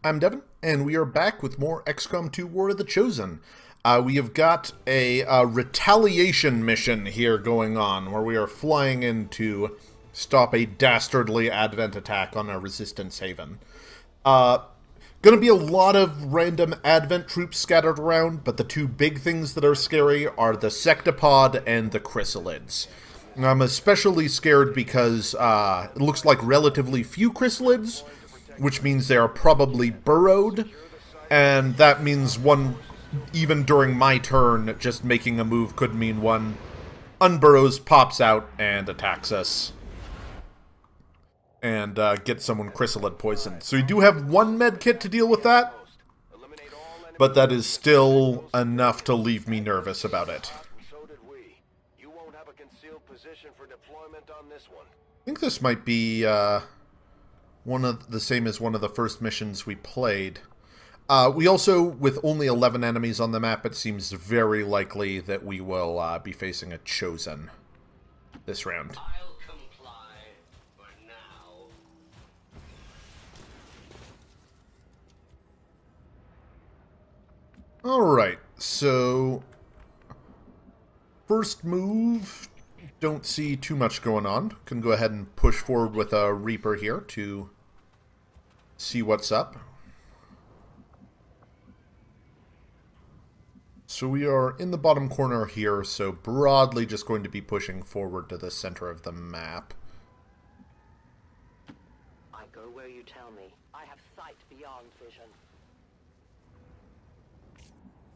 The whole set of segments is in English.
I'm Devon, and we are back with more XCOM 2 War of the Chosen. We have got a retaliation mission here going on, where we are flying in to stop a dastardly Advent attack on a Resistance haven. Gonna be a lot of random Advent troops scattered around, but the two big things that are scary are the Sectopod and the Chrysalids. I'm especially scared because it looks like relatively few Chrysalids, which means they are probably burrowed, and that means one, even during my turn, just making a move could mean one unburrows, pops out, and attacks us. And get someone Chrysalid poisoned. So we do have one med kit to deal with that, but that is still enough to leave me nervous about it. I think this might be one of the same as one of the first missions we played. We also, with only 11 enemies on the map, it seems very likely that we will be facing a Chosen this round. I'll comply for now. Alright, so first move, don't see too much going on. Can go ahead and push forward with a Reaper here to see what's up. So we are in the bottom corner here, so broadly just going to be pushing forward to the center of the map. I go where you tell me. I have sight beyond vision.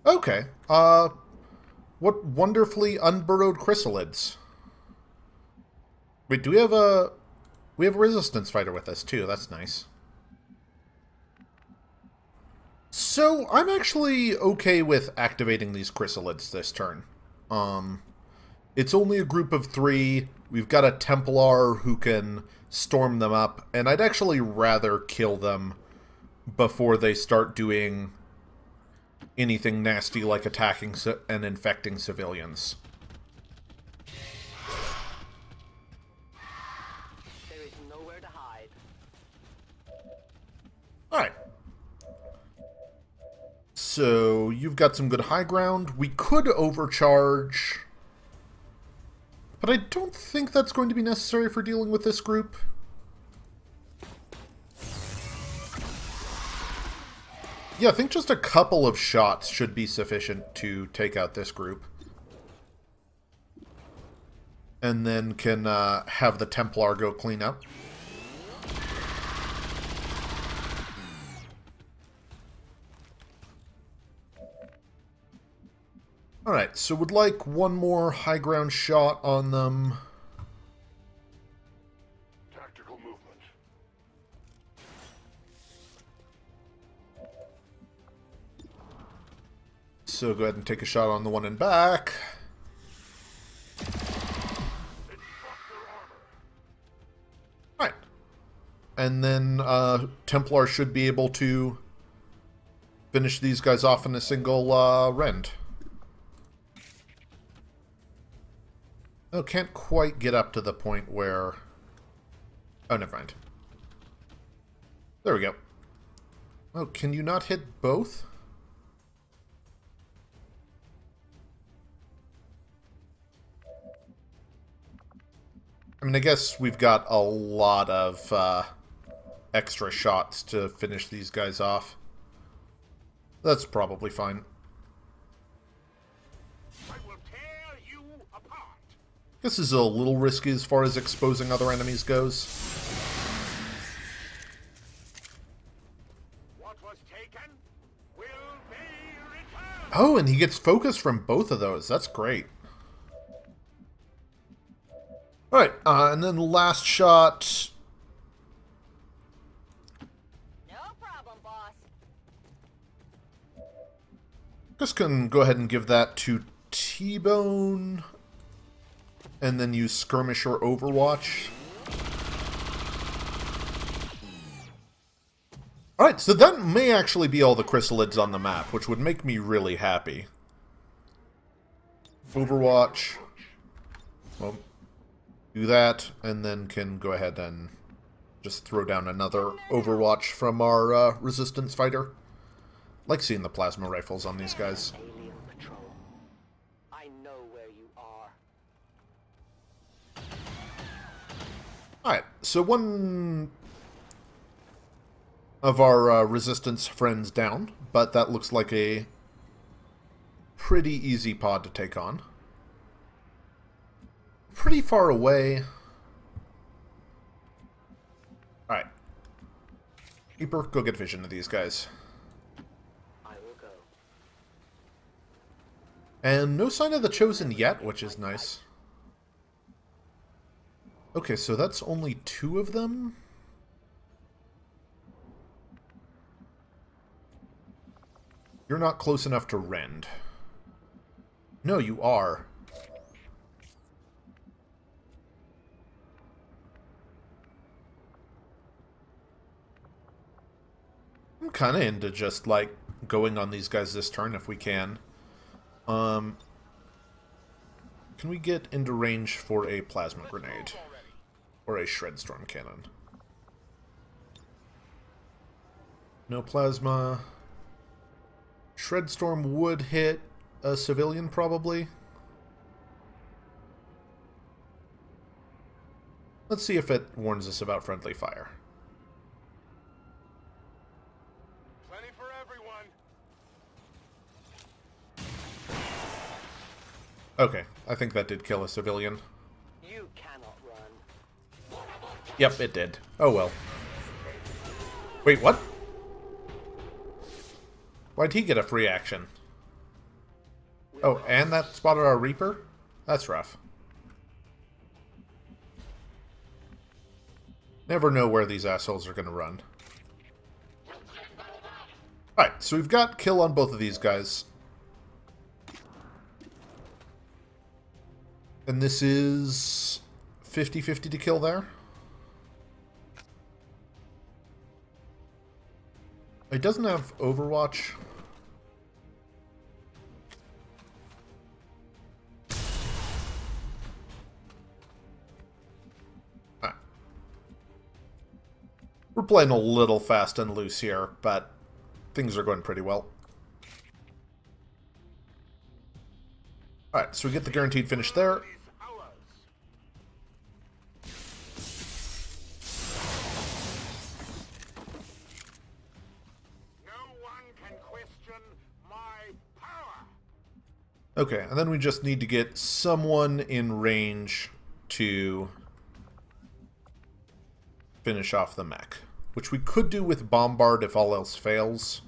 Okay, what wonderfully unburrowed Chrysalids. Wait, do we have a... We have a Resistance fighter with us, too. That's nice. So, I'm actually okay with activating these Chrysalids this turn. It's only a group of 3. We've got a Templar who can storm them up, and I'd actually rather kill them before they start doing anything nasty like attacking and infecting civilians. Alright. So, you've got some good high ground. We could overcharge, but I don't think that's going to be necessary for dealing with this group. Yeah, I think just a couple of shots should be sufficient to take out this group. And then can have the Templar go clean up. Alright, so would like one more high ground shot on them. Tactical movement. So go ahead and take a shot on the one in back. Alright. And then Templar should be able to finish these guys off in a single rend. Oh, can't quite get up to the point where... Oh, never mind. There we go. Oh, can you not hit both? I mean, I guess we've got a lot of extra shots to finish these guys off. That's probably fine. This is a little risky as far as exposing other enemies goes. What was taken will be returned. Oh, and he gets focus from both of those. That's great. Alright, and then last shot. No problem, boss. Just can go ahead and give that to T-Bone. And then use Skirmish or Overwatch. Alright, so that may actually be all the Chrysalids on the map, which would make me really happy. Overwatch. Well, do that, and then can go ahead and Just throw down another Overwatch from our Resistance fighter. Like seeing the plasma rifles on these guys. Alien patrol. I know where you are. Alright, so one of our Resistance friends down, but that looks like a pretty easy pod to take on. Pretty far away. Alright. Keeper, go get vision of these guys. I will go. And no sign of the Chosen yet, which is nice. Okay, so that's only 2 of them? You're not close enough to rend. No, you are. I'm kind of into just, like, going on these guys this turn if we can. Can we get into range for a plasma grenade? Or a shred storm cannon? No plasma. Shred storm would hit a civilian, probably. Let's see if it warns us about friendly fire. Plenty for everyone. Okay, I think that did kill a civilian. You cannot run. Yep, it did. Oh well. Wait, what? Why'd he get a free action? Oh, and that spotted our Reaper? That's rough. Never know where these assholes are going to run. Alright, so we've got kill on both of these guys. And this is 50-50 to kill there. He doesn't have Overwatch. Alright. We're playing a little fast and loose here, but things are going pretty well. Alright, so we get the guaranteed finish there. Okay, and then we just need to get someone in range to finish off the mech, which we could do with Bombard if all else fails.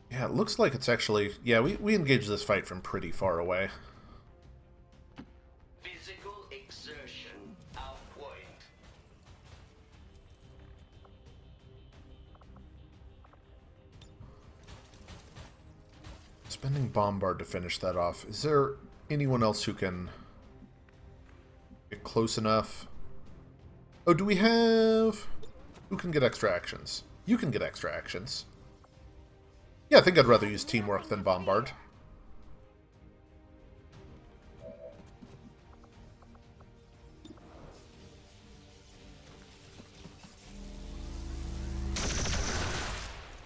Yeah, it looks like it's actually... Yeah, we engaged this fight from pretty far away. Physical exertion out point. Spending Bombard to finish that off. Is there anyone else who can get close enough? Oh, do we have... Who can get extra actions? You can get extra actions. Yeah, I think I'd rather use Teamwork than Bombard.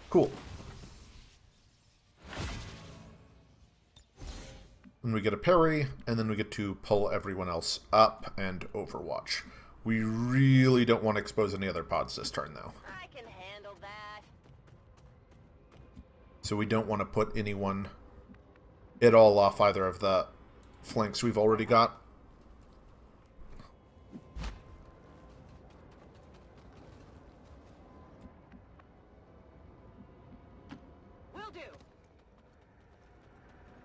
Cool. Then we get a parry, and then we get to pull everyone else up and Overwatch. We really don't want to expose any other pods this turn, though. I can handle that. So we don't want to put anyone at all off either of the flanks we've already got. Will do.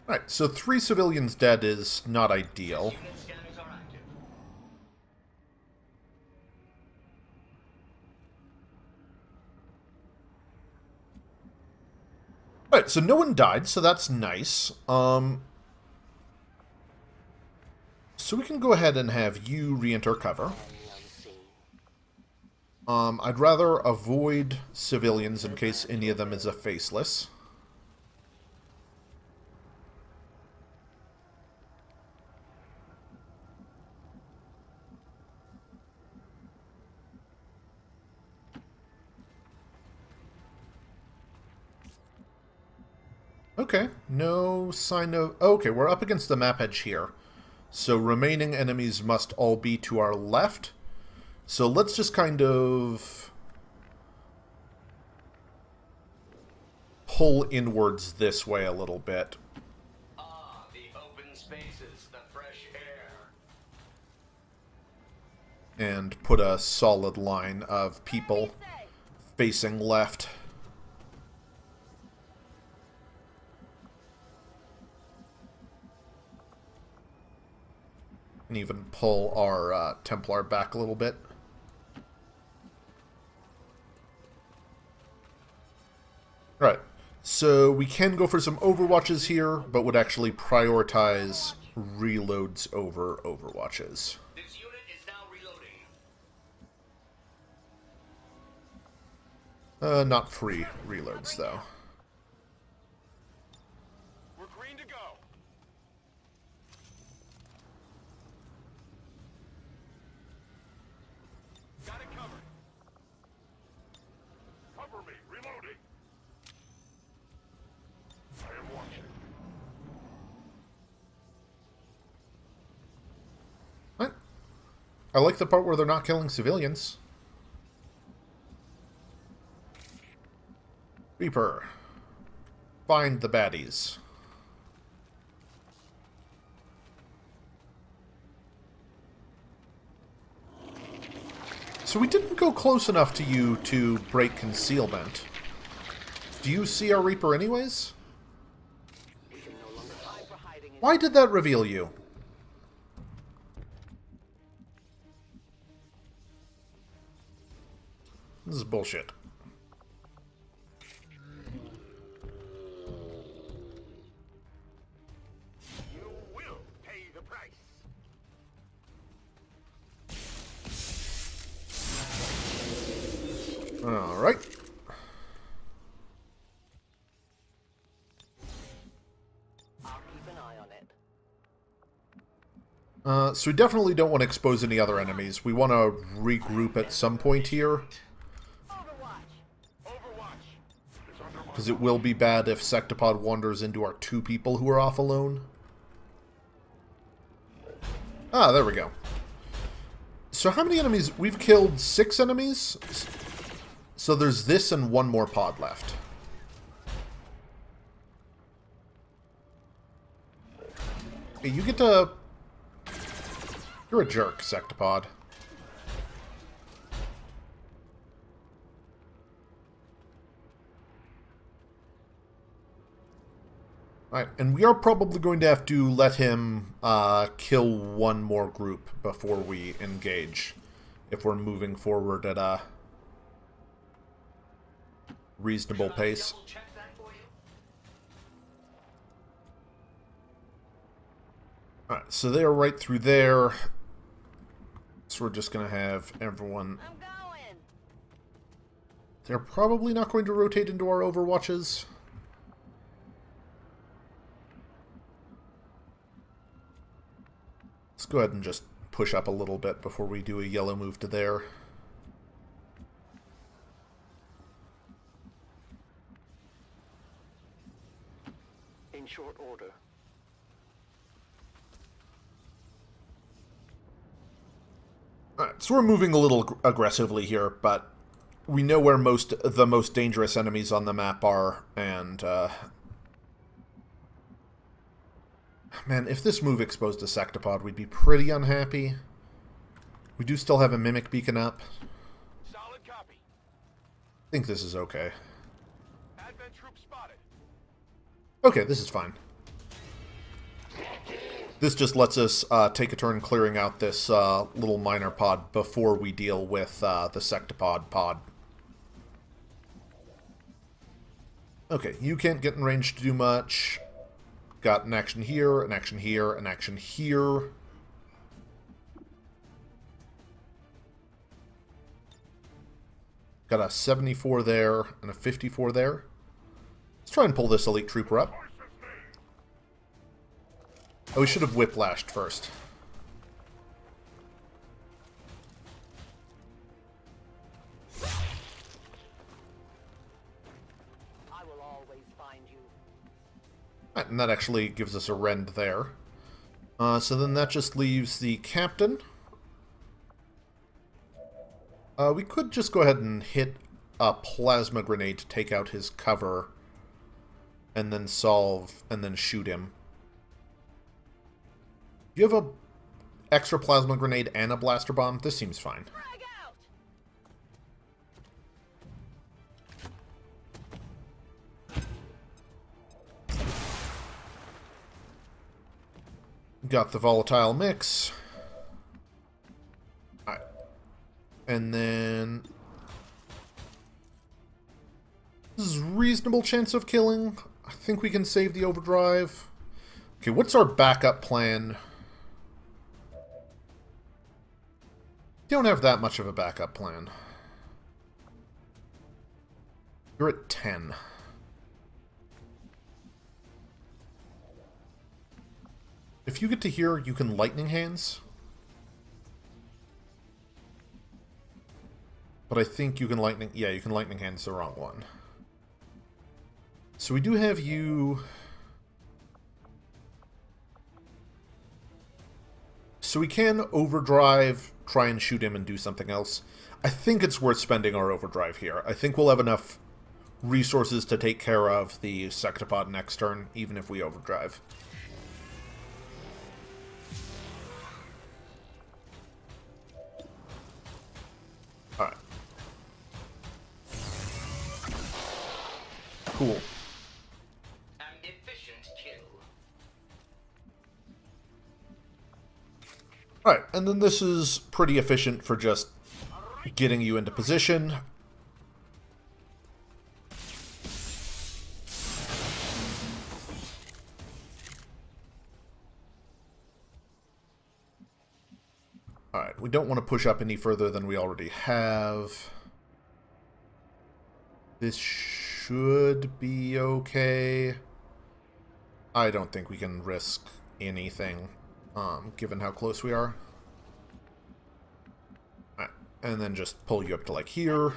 Alright, so 3 civilians dead is not ideal. Unit scanners are active. Alright, so no one died, so that's nice. So we can go ahead and have you re-enter cover. I'd rather avoid civilians in case any of them is a faceless. Okay, no sign of... Okay, we're up against the map edge here. So remaining enemies must all be to our left. So let's just kind of pull inwards this way a little bit. Ah, the open spaces, the fresh air. And put a solid line of people facing left. And even pull our Templar back a little bit. Right, so we can go for some Overwatches here, but would actually prioritize reloads over Overwatches. This unit is now reloading. Not free reloads, though. We're green to go. Got it covered. Cover me. Reloading. I am watching. What? I like the part where they're not killing civilians. Reaper. Find the baddies. So we didn't go close enough to you to break concealment. Do you see our Reaper anyways? Why did that reveal you? This is bullshit. You will pay the price. Alright. I'll keep an eye on it. So we definitely don't want to expose any other enemies. We want to regroup at some point here, Overwatch is under my because it will be bad if Sectopod wanders into our two people who are off alone. Ah, there we go. So how many enemies? We've killed 6 enemies? So there's this and one more pod left. Hey, you get to... You're a jerk, Sectopod. Alright, and we are probably going to have to let him kill one more group before we engage, if we're moving forward at a reasonable pace. Double check that for you. Alright, so they are right through there. So we're just going to have everyone... I'm going. They're probably not going to rotate into our Overwatches. Let's go ahead and just push up a little bit before we do a yellow move to there. In short order. Alright, so we're moving a little aggressively here, but we know where the most dangerous enemies on the map are, and man, if this move exposed a Sectopod, we'd be pretty unhappy. We do still have a Mimic beacon up. solid copy. I think this is okay. Advent troop spotted. Okay, this is fine. This just lets us take a turn clearing out this little minor pod before we deal with the Sectopod pod. Okay, you can't get in range to do much. Got an action here, an action here, an action here. Got a 74 there and a 54 there. Let's try and pull this elite trooper up. Oh, we should have whiplashed first. I will always find you. And that actually gives us a rend there. So then that just leaves the captain. We could just go ahead and hit a plasma grenade to take out his cover. And then shoot him. Do you have a extra plasma grenade and a blaster bomb? This seems fine. Got the volatile mix. Alright. And then... this is a reasonable chance of killing. I think we can save the overdrive. Okay, what's our backup plan? Don't have that much of a backup plan. You're at 10. If you get to here, you can lightning hands. But I think you can lightning... yeah, you can lightning hands the wrong one. So we do have you... so we can overdrive, try and shoot him and do something else. I think it's worth spending our overdrive here. I think we'll have enough resources to take care of the Sectopod next turn, even if we overdrive. Alright. Cool. An efficient kill. Alright, and then this is pretty efficient for just getting you into position. Alright, we don't want to push up any further than we already have. This should be okay. I don't think we can risk anything, given how close we are. Alright, and then just pull you up to like here.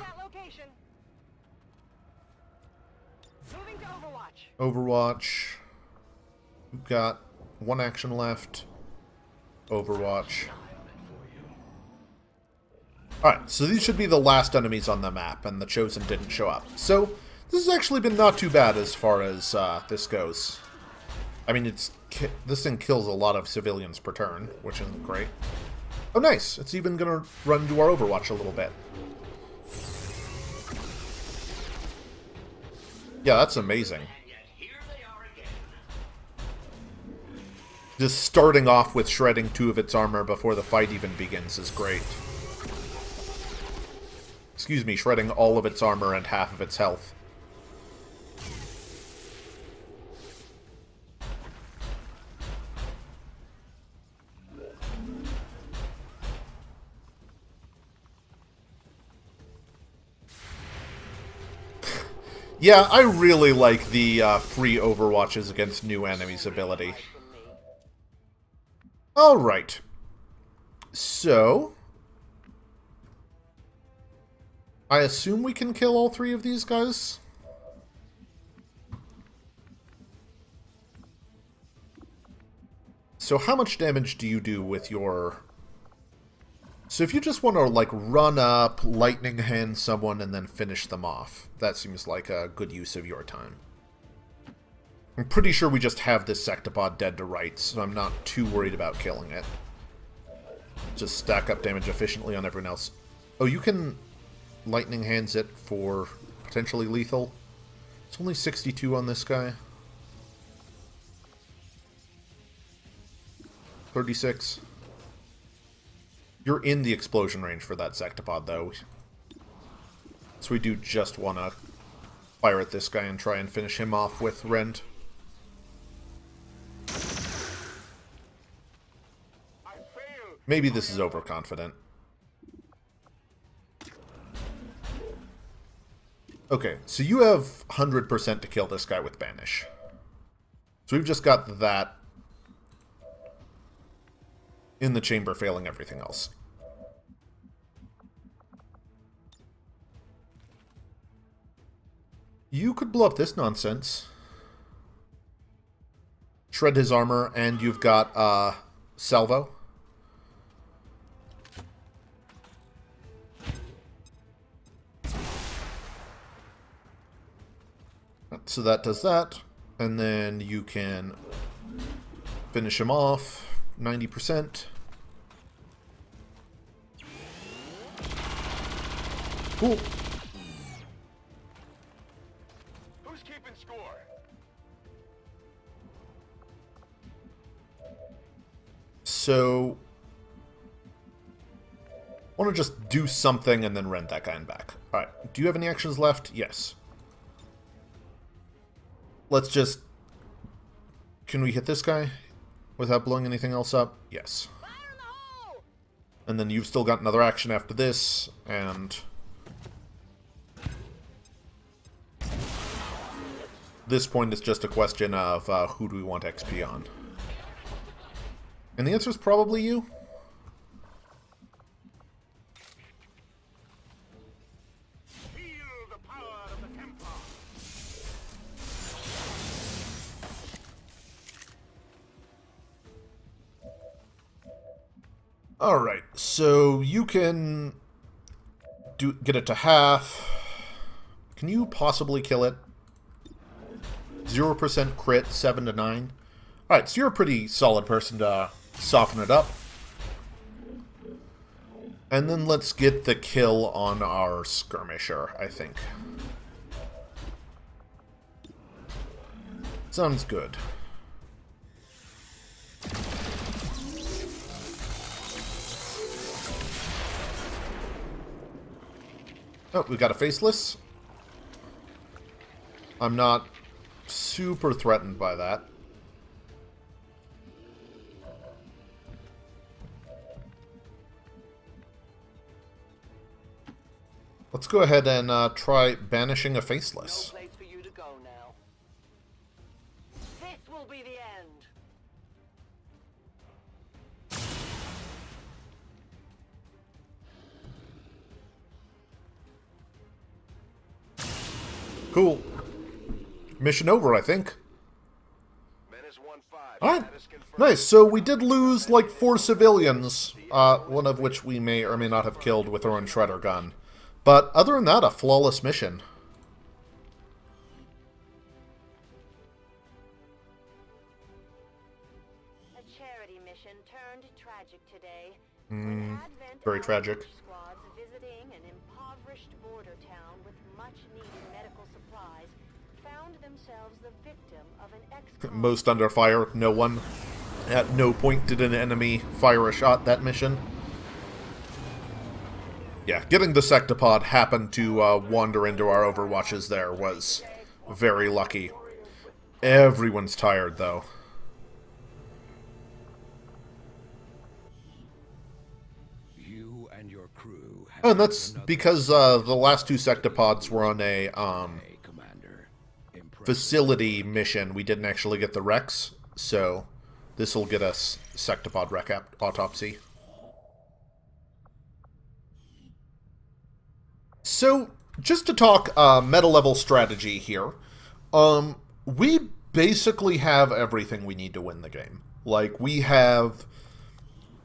Moving to Overwatch. Overwatch. We've got one action left. Overwatch. Alright, so these should be the last enemies on the map, and the Chosen didn't show up. So, this has actually been not too bad as far as this goes. I mean, this thing kills a lot of civilians per turn, which isn't great. Oh, nice! It's even gonna run to our Overwatch a little bit. Yeah, that's amazing. Just starting off with shredding 2 of its armor before the fight even begins is great. Excuse me, shredding all of its armor and half of its health. Yeah, I really like the free Overwatches against new enemies ability. Alright. So... I assume we can kill all 3 of these guys? So how much damage do you do with your... so if you just want to, like, run up, lightning hand someone, and then finish them off, that seems like a good use of your time. I'm pretty sure we just have this Sectopod dead to rights, so I'm not too worried about killing it. Just stack up damage efficiently on everyone else. Oh, you can lightning hands it for potentially lethal. It's only 62 on this guy. 36. You're in the explosion range for that Sectopod, though. So we do just want to fire at this guy and try and finish him off with Rend. Maybe this is overconfident. Okay, so you have 100% to kill this guy with Banish. So we've just got that in the chamber, failing everything else. You could blow up this nonsense. shred his armor, and you've got salvo. So that does that, and then you can finish him off, 90%. Cool. Who's keeping score? So, I want to just do something and then rent that guy back. Alright, do you have any actions left? Yes. Let's just... Can we hit this guy without blowing anything else up? Yes. And then you've still got another action after this, and... this point is just a question of who do we want XP on. And the answer is probably you. Feel the power of the Templar. Alright, so you can get it to half. Can you possibly kill it? 0% crit, 7 to 9. Alright, so you're a pretty solid person to soften it up. And then let's get the kill on our skirmisher, I think. Sounds good. Oh, we got a faceless. I'm not super threatened by that. Let's go ahead and try banishing a faceless. No place for you to go now. This will be the end. Cool. Mission over, I think. Menace 1-5. Alright. Status confirmed. Nice, so we did lose like 4 civilians, one of which we may or may not have killed with our own shredder gun. But other than that, a flawless mission. A charity mission turned tragic today. Very tragic. Squads visiting an impoverished border town with much-needed medical supplies found themselves the victim of an XCOM. Most under fire, no one. At no point did an enemy fire a shot that mission. Yeah, getting the sectopod happened to wander into our overwatches there was very lucky. Everyone's tired, though. You and your crew have Oh, and that's because the last 2 sectopods were on a Commander. Impressive. facility mission. We didn't actually get the Rex, so this will get us sectopod wreck autopsy. So, just to talk meta level strategy here, we basically have everything we need to win the game. Like, we have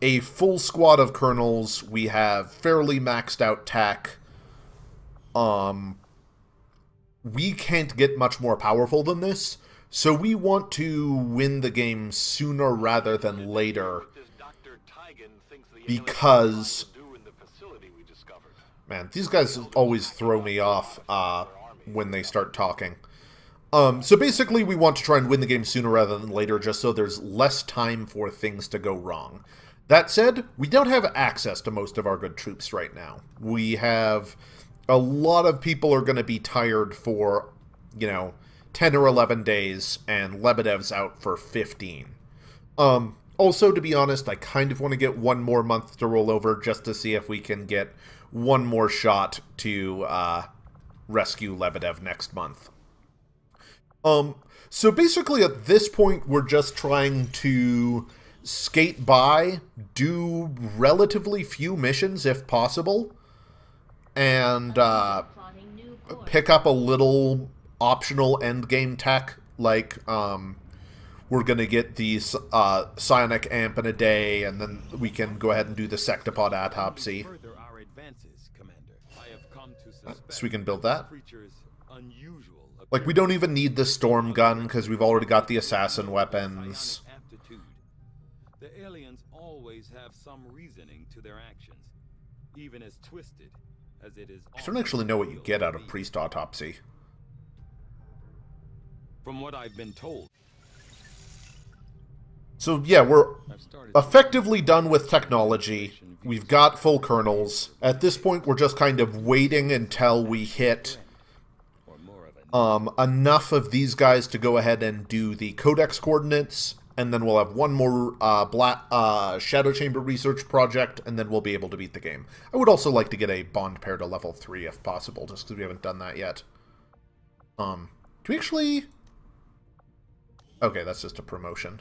a full squad of colonels, we have fairly maxed out tech, we can't get much more powerful than this, so we want to win the game sooner rather than later, because... Man, these guys always throw me off when they start talking. So basically, we want to try and win the game sooner rather than later, just so there's less time for things to go wrong. That said, we don't have access to most of our good troops right now. We have... a lot of people are going to be tired for, 10 or 11 days, and Lebedev's out for 15. Also, to be honest, I kind of want to get one more month to roll over just to see if we can get one more shot to rescue Lebedev next month. So basically at this point, we're just trying to skate by, do relatively few missions if possible, and pick up a little optional endgame tech, like we're going to get the psionic amp in a day, and then we can go ahead and do the sectopod autopsy. So we can build that. Like, we don't even need the storm gun, because we've already got the assassin weapons. The aliens always have some reasoning to their actions, even as twisted as it is. I don't actually know what you get out of priest autopsy. From what I've been told. So yeah, we're effectively done with technology. We've got full kernels. At this point, we're just kind of waiting until we hit enough of these guys to go ahead and do the Codex Coordinates, and then we'll have one more Shadow Chamber research project, and then we'll be able to beat the game. I would also like to get a bond pair to level 3 if possible, just because we haven't done that yet. Do we actually... Okay, that's just a promotion.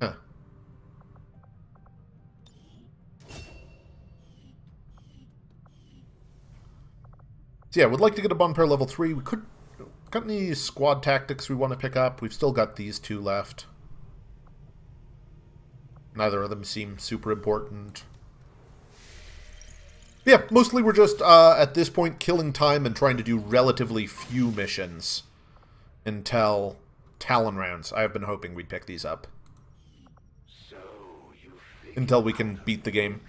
Huh. So yeah, would like to get a bond pair level 3. We could... Got any squad tactics we want to pick up? We've still got these 2 left. Neither of them seem super important. Yeah, mostly we're just, at this point, killing time and trying to do relatively few missions until Talon rounds. I have been hoping we'd pick these up. Until we can beat the game.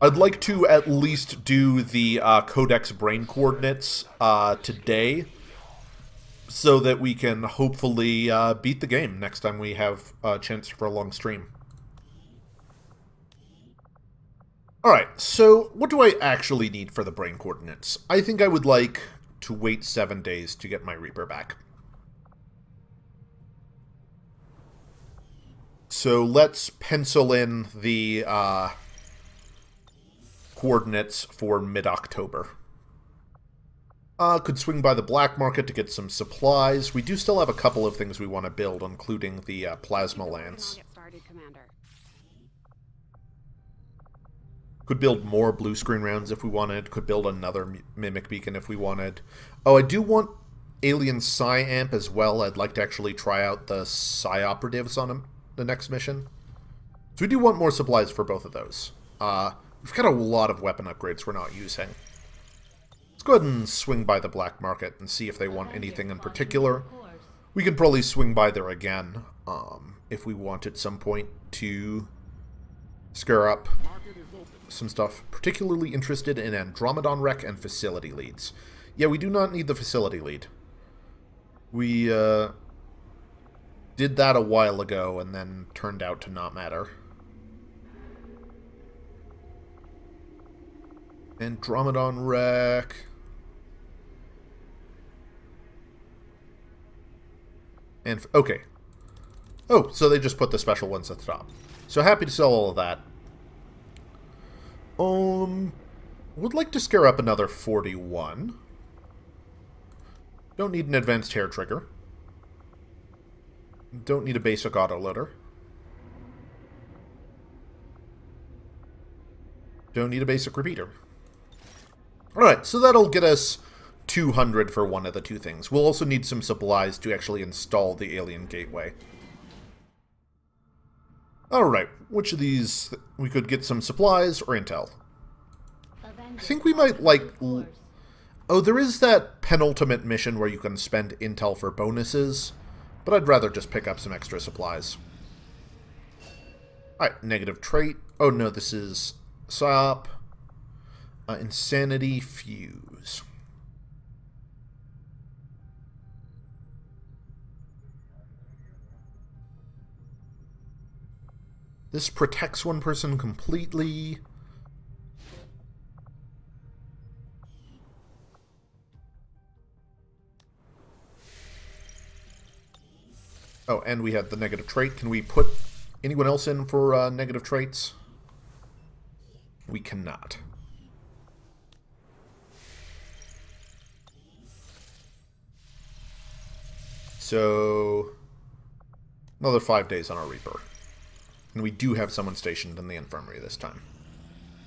I'd like to at least do the Codex Brain Coordinates today, so that we can hopefully beat the game next time we have a chance for a long stream. Alright, so what do I actually need for the Brain Coordinates? I think I would like to wait 7 days to get my Reaper back. So let's pencil in the coordinates for mid-October. Could swing by the black market to get some supplies. We do still have a couple of things we want to build, including the plasma lance. Could build more blue screen rounds if we wanted. Could build another mimic beacon if we wanted. Oh, I do want alien psi amp as well. I'd like to actually try out the psi operatives on the next mission. So we do want more supplies for both of those. We've got a lot of weapon upgrades we're not using. Let's go ahead and swing by the black market and see if they want anything in particular. We could probably swing by there again, if we want at some point to scare up some stuff. Particularly interested in Andromedon Rec and facility leads. Yeah, we do not need the facility lead. We did that a while ago and then turned out to not matter. Andromedon Rec. And, okay. Oh, so they just put the special ones at the top. So happy to sell all of that. Would like to scare up another 41. Don't need an advanced hair trigger. Don't need a basic autoloader. Don't need a basic repeater. Alright, so that'll get us 200 for one of the 2 things. We'll also need some supplies to actually install the alien gateway. Alright, which of these... We could get some supplies or intel. I think we might, like... Oh, there is that penultimate mission where you can spend intel for bonuses, but I'd rather just pick up some extra supplies. Alright, negative trait. Oh no, this is SOP. Insanity Fuse. This protects one person completely. Oh, and we have the negative trait. Can we put anyone else in for negative traits? We cannot. So, another 5 days on our Reaper. And we do have someone stationed in the infirmary this time.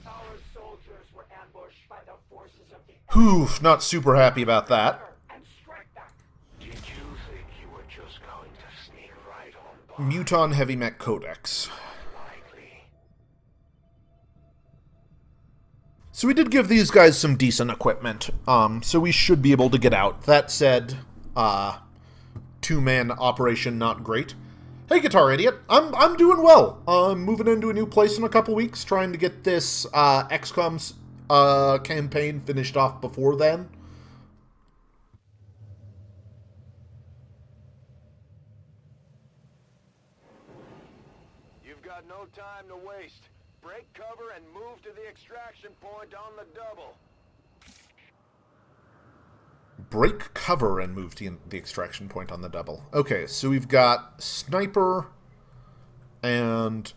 Our soldiers were ambushed by the forces of the Whew, not super happy about that. and strike back. Did you think you were just going to Muton Heavy Mech Codex. So we did give these guys some decent equipment, so we should be able to get out. That said, two-man operation not great. Hey, Guitar Idiot, I'm doing well. I'm moving into a new place in a couple weeks, trying to get this XCOM's campaign finished off before then. You've got no time to waste. Break cover and move to the extraction point on the double. Break cover and move to the extraction point on the double. Okay, so we've got sniper and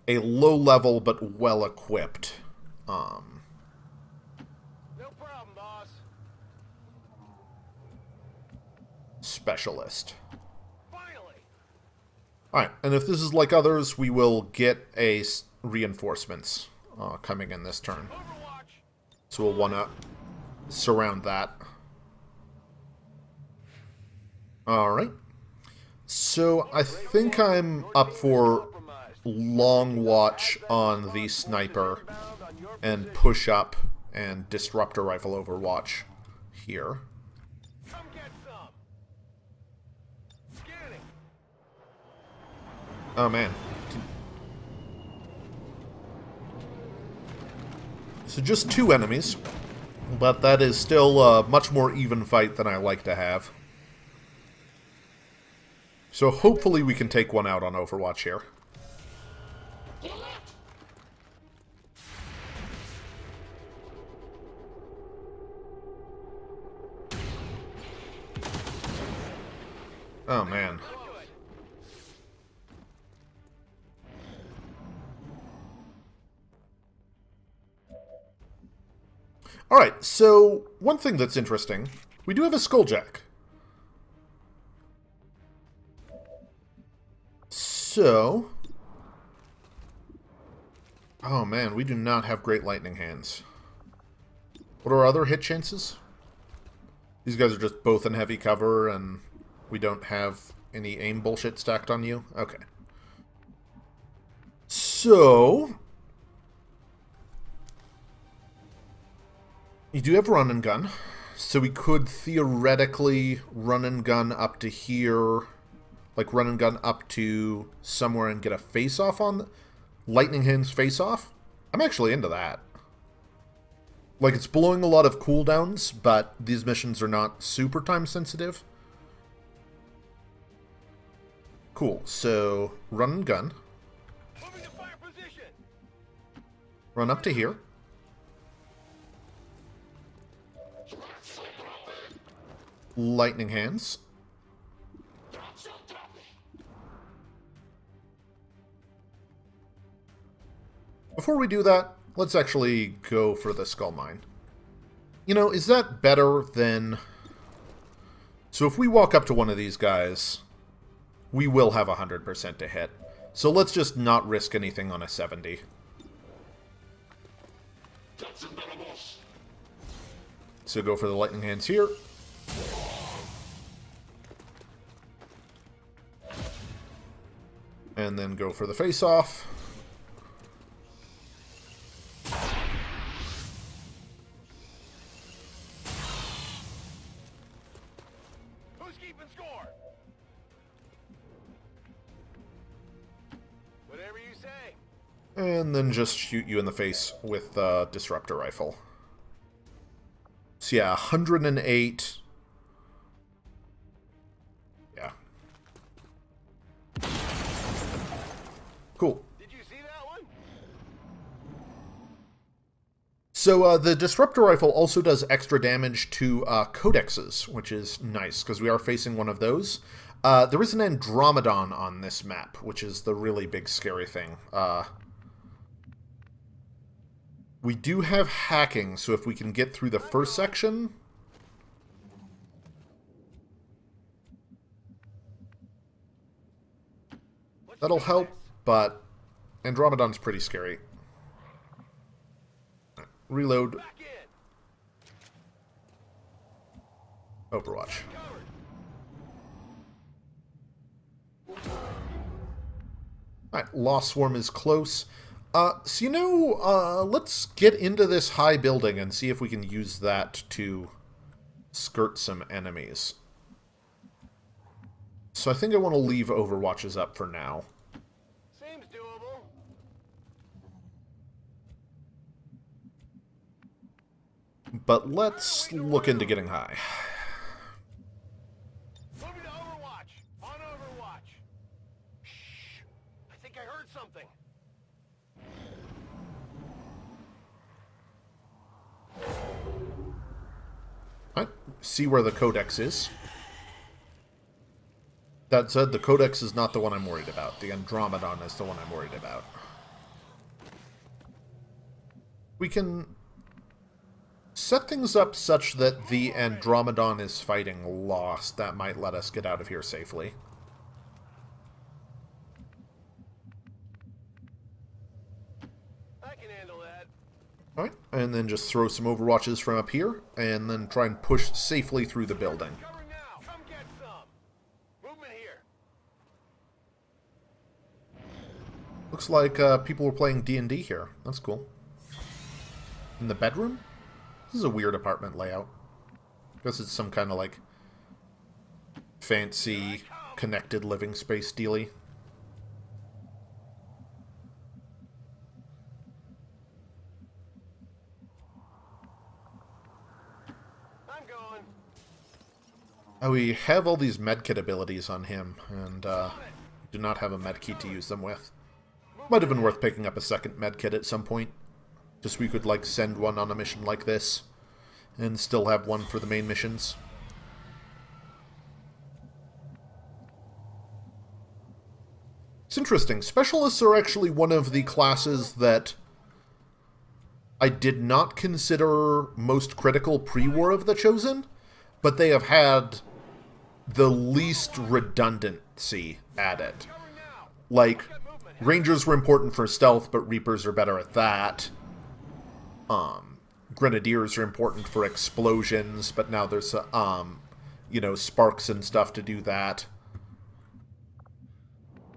a low level but well equipped. No problem, boss. Specialist. Finally. Alright, and if this is like others, we will get a reinforcements coming in this turn. Overwatch. So we'll want to surround that. Alright. So I think I'm up for long watch on the sniper and push up and disruptor rifle overwatch here. Come get some. Scanning. Oh man. So just 2 enemies, but that is still a much more even fight than I like to have. So hopefully we can take one out on Overwatch here. Oh man. Alright, so one thing that's interesting, we do have a Skulljack. So... oh man, we do not have great lightning hands. What are our other hit chances? These guys are just both in heavy cover and we don't have any aim bullshit stacked on you? Okay. So... you do have run and gun, so we could theoretically run and gun up to here, like run and gun up to somewhere and get a face-off on the lightning hands face-off. I'm actually into that. Like, it's blowing a lot of cooldowns, but these missions are not super time sensitive. Cool, so run and gun. Moving to fire position. Run up to here. Lightning hands. Before we do that, let's actually go for the skull mine. You know, is that better than... so if we walk up to one of these guys, we will have 100% to hit. So let's just not risk anything on a 70. So go for the lightning hands here. And then go for the face-off. Who's keeping score? Whatever you say. And then just shoot you in the face with the disruptor rifle. So yeah, 108. Yeah. Cool. Did you see that one? So the disruptor rifle also does extra damage to codexes, which is nice, because we are facing one of those. There is an Andromedon on this map, which is the really big scary thing. We do have hacking, so if we can get through the first section... that'll help, but Andromedon's pretty scary. Reload. Back in. Overwatch. Alright, Lost Swarm is close. Let's get into this high building and see if we can use that to skirt some enemies. So I think I want to leave Overwatches up for now. Seems doable. But let's look into getting high. Moving to Overwatch. On Overwatch. Shh. I think I heard something. Alright, see where the Codex is. That said, the Codex is not the one I'm worried about. The Andromedon is the one I'm worried about. We can set things up such that the Andromedon is fighting Lost. That might let us get out of here safely. I can handle that. Alright, and then just throw some Overwatches from up here, and then try and push safely through the building. Covering now. Come get some. Movement here. Looks like people were playing D&D here. That's cool. In the bedroom? This is a weird apartment layout. Guess it's some kind of, like, fancy, connected living space dealy. I'm going. Oh, we have all these medkit abilities on him, and do not have a medkit to use them with. Might have been worth picking up a second medkit at some point. Just so we could, like, send one on a mission like this, and still have one for the main missions. It's interesting. Specialists are actually one of the classes that I did not consider most critical pre-War of the Chosen, but they have had the least redundancy added. Like, Rangers were important for stealth, but Reapers are better at that. Grenadiers are important for explosions, but now there's, sparks and stuff to do that.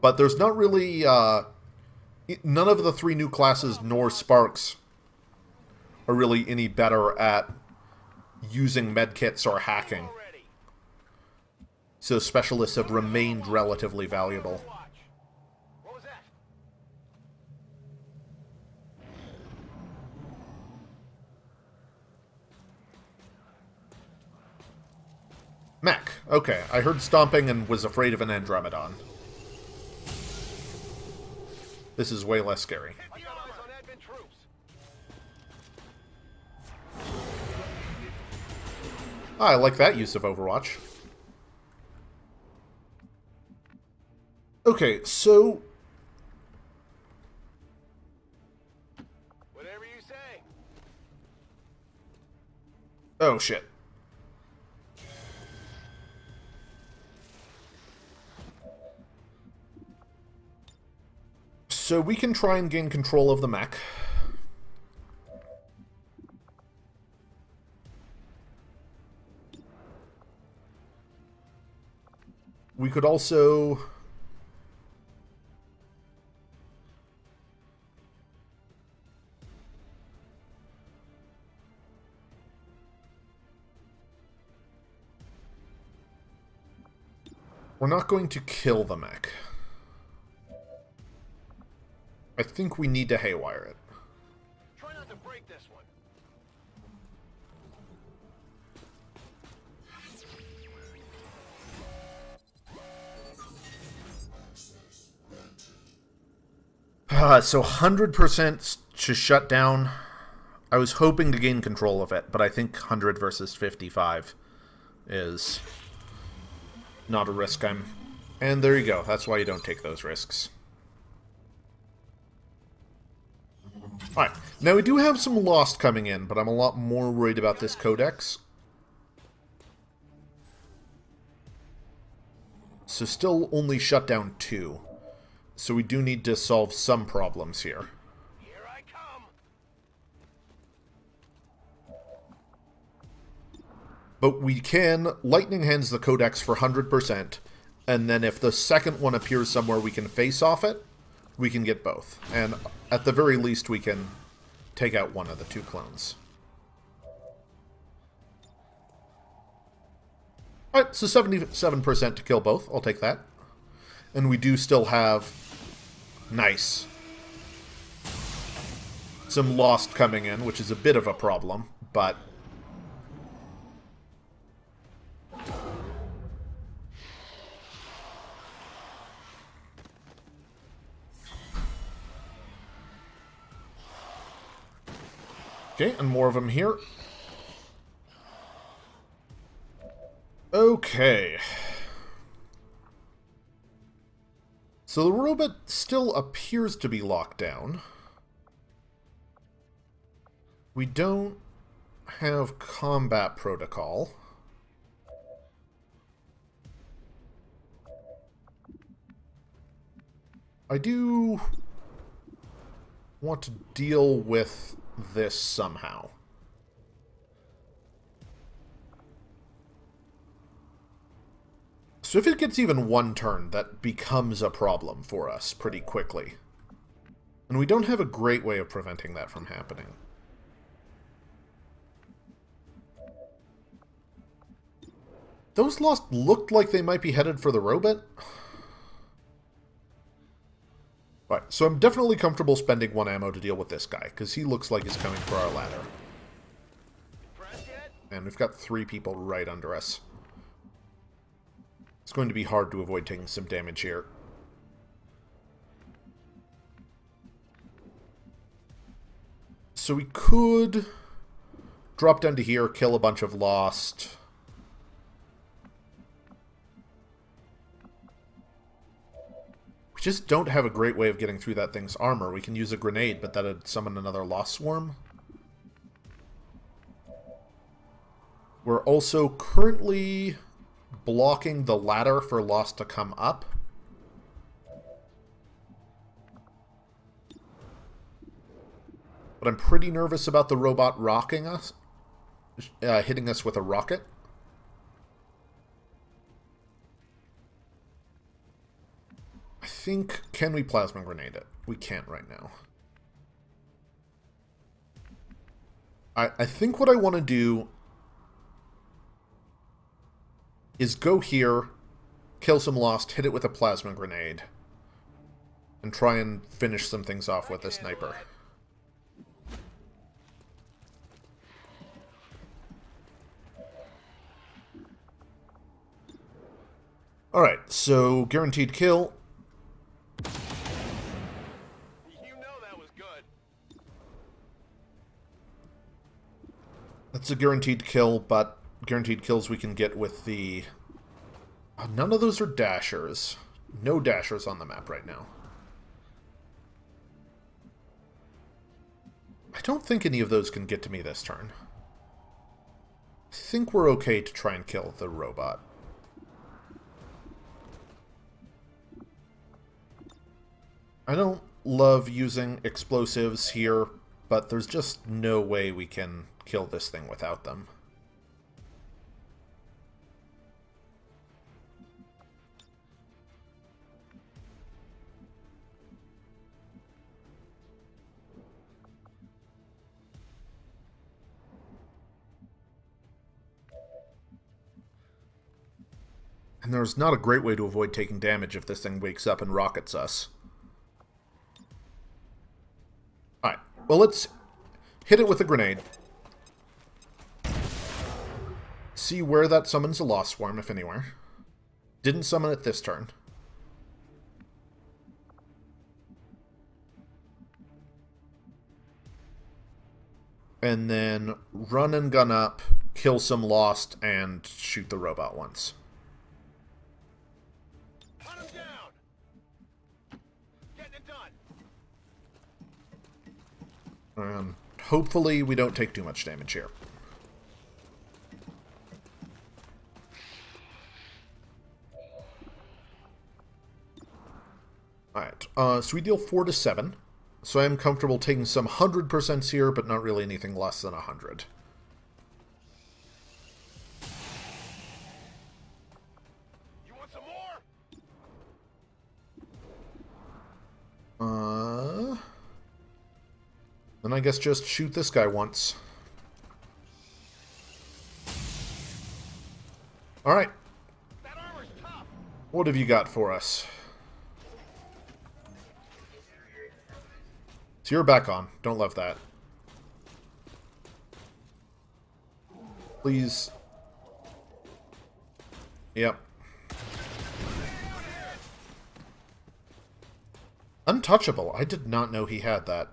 But there's not really, none of the three new classes, nor sparks, are really any better at using medkits or hacking. So specialists have remained relatively valuable. What was that? Mech. Okay, I heard stomping and was afraid of an Andromedon. This is way less scary. I got eyes on advent troops. I like that use of Overwatch. Okay, so Whatever you say. oh shit. So we can try and gain control of the mech. We could also we're not going to kill the mech. I think we need to haywire it. Try not to break this one. So 100% to shut down. I was hoping to gain control of it, but I think 100 versus 55 is not a risk I'm... And there you go. That's why you don't take those risks. Alright, now we do have some Lost coming in, but I'm a lot more worried about this Codex. So still only shut down 2. So we do need to solve some problems here. Here I come. But we can Lightning Hands the Codex for 100%, and then if the second one appears somewhere we can face off it, we can get both. And at the very least, we can take out one of the two clones. Alright, so 77% to kill both. I'll take that. And we do still have... Nice. Some Lost coming in, which is a bit of a problem, but... Okay, and more of them here. Okay. So the robot still appears to be locked down. We don't have combat protocol. I do want to deal with this somehow. So if it gets even one turn, that becomes a problem for us pretty quickly. And we don't have a great way of preventing that from happening. Those Lost looked like they might be headed for the robot. Right, so I'm definitely comfortable spending one ammo to deal with this guy, because he looks like he's coming for our ladder. And we've got 3 people right under us. It's going to be hard to avoid taking some damage here. So we could drop down to here, kill a bunch of Lost. We just don't have a great way of getting through that thing's armor. We can use a grenade, but that'd summon another Lost Swarm. We're also currently blocking the ladder for Lost to come up. But I'm pretty nervous about the robot rocking us, hitting us with a rocket. I think, can we plasma grenade it? We can't right now. I think what I want to do is go here, kill some Lost, hit it with a plasma grenade, and try and finish some things off with a sniper. Alright, so guaranteed kill. You know that was good. That's a guaranteed kill, but guaranteed kills we can get with the... none of those are dashers. No dashers on the map right now. I don't think any of those can get to me this turn. I think we're okay to try and kill the robot. I don't love using explosives here, but there's just no way we can kill this thing without them. And there's not a great way to avoid taking damage if this thing wakes up and rockets us. Alright, well let's hit it with a grenade. See where that summons a Lost Swarm, if anywhere. Didn't summon it this turn. And then run and gun up, kill some Lost, and shoot the robot once. Hunt him down. Getting it done. And hopefully we don't take too much damage here. Alright, so we deal 4 to 7. So I am comfortable taking some 100% here, but not really anything less than 100. You want some more? Then I guess just shoot this guy once. Alright. What have you got for us? So you're back on. Don't love that. Please. Yep. Untouchable. I did not know he had that.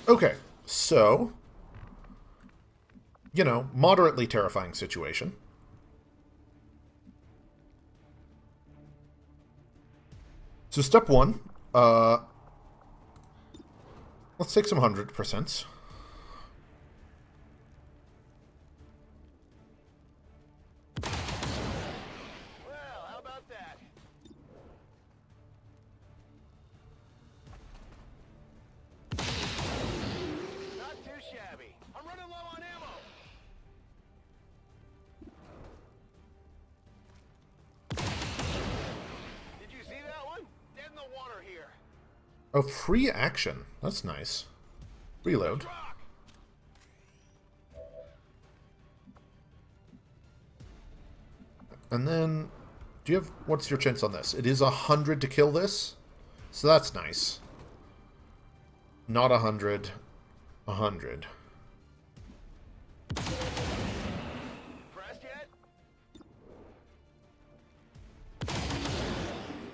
Okay, so, you know, moderately terrifying situation. So step one, let's take some 100%. Well, how about that? Not too shabby. I'm running low on ammo. Did you see that one? Dead in the water here. Oh, free action. That's nice. Reload. And then, do you have, what's your chance on this? It is 100 to kill this, so that's nice. Not 100, 100. Pressed yet?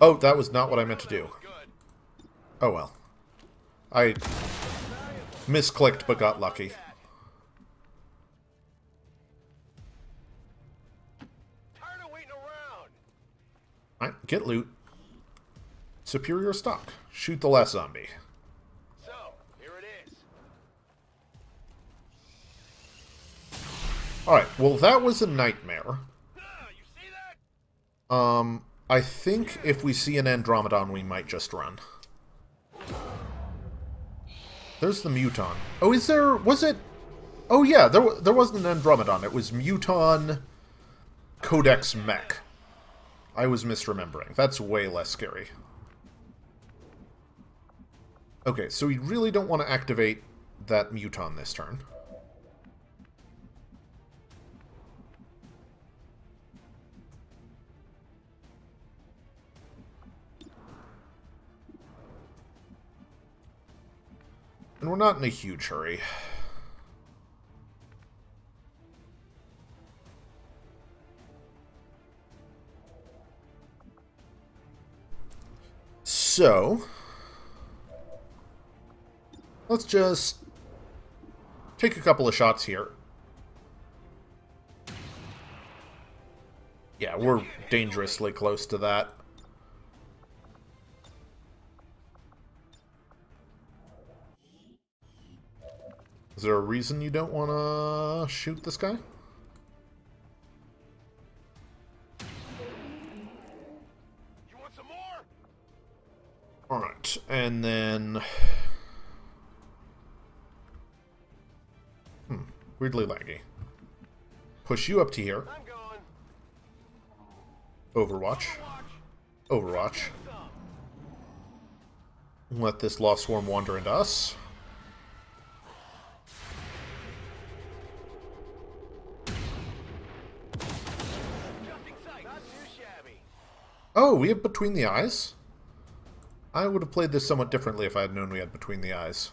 Oh, that was not what I meant to do. Good. Oh well. I misclicked but got lucky. Tired of waiting around. Alright, get loot. Superior stock. Shoot the last zombie. So, here it is. Alright, well that was a nightmare. You see that? I think if we see an Andromedon, we might just run. There's the Muton. Oh, is there... was it... oh yeah, there wasn't an Andromedon. It was Muton Codex Mech. I was misremembering. That's way less scary. Okay, so we really don't want to activate that Muton this turn. And we're not in a huge hurry. So, let's just take a couple of shots here. Yeah, we're dangerously close to that. Is there a reason you don't want to shoot this guy? You want some more? Alright, and then... weirdly laggy. Push you up to here. I'm going. Overwatch. Overwatch. Let this Lost Swarm wander into us. Oh, we have Between the Eyes? I would have played this somewhat differently if I had known we had Between the Eyes.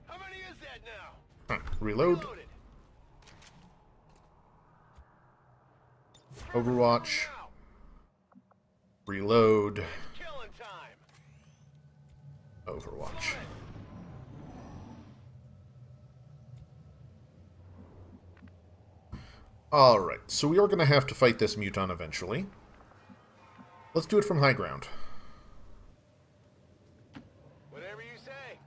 How many is that now? Alright, reload. Loaded. Overwatch. Reload. Killing time. Overwatch. Alright, so we are going to have to fight this Muton eventually. Let's do it from high ground. Whatever you say.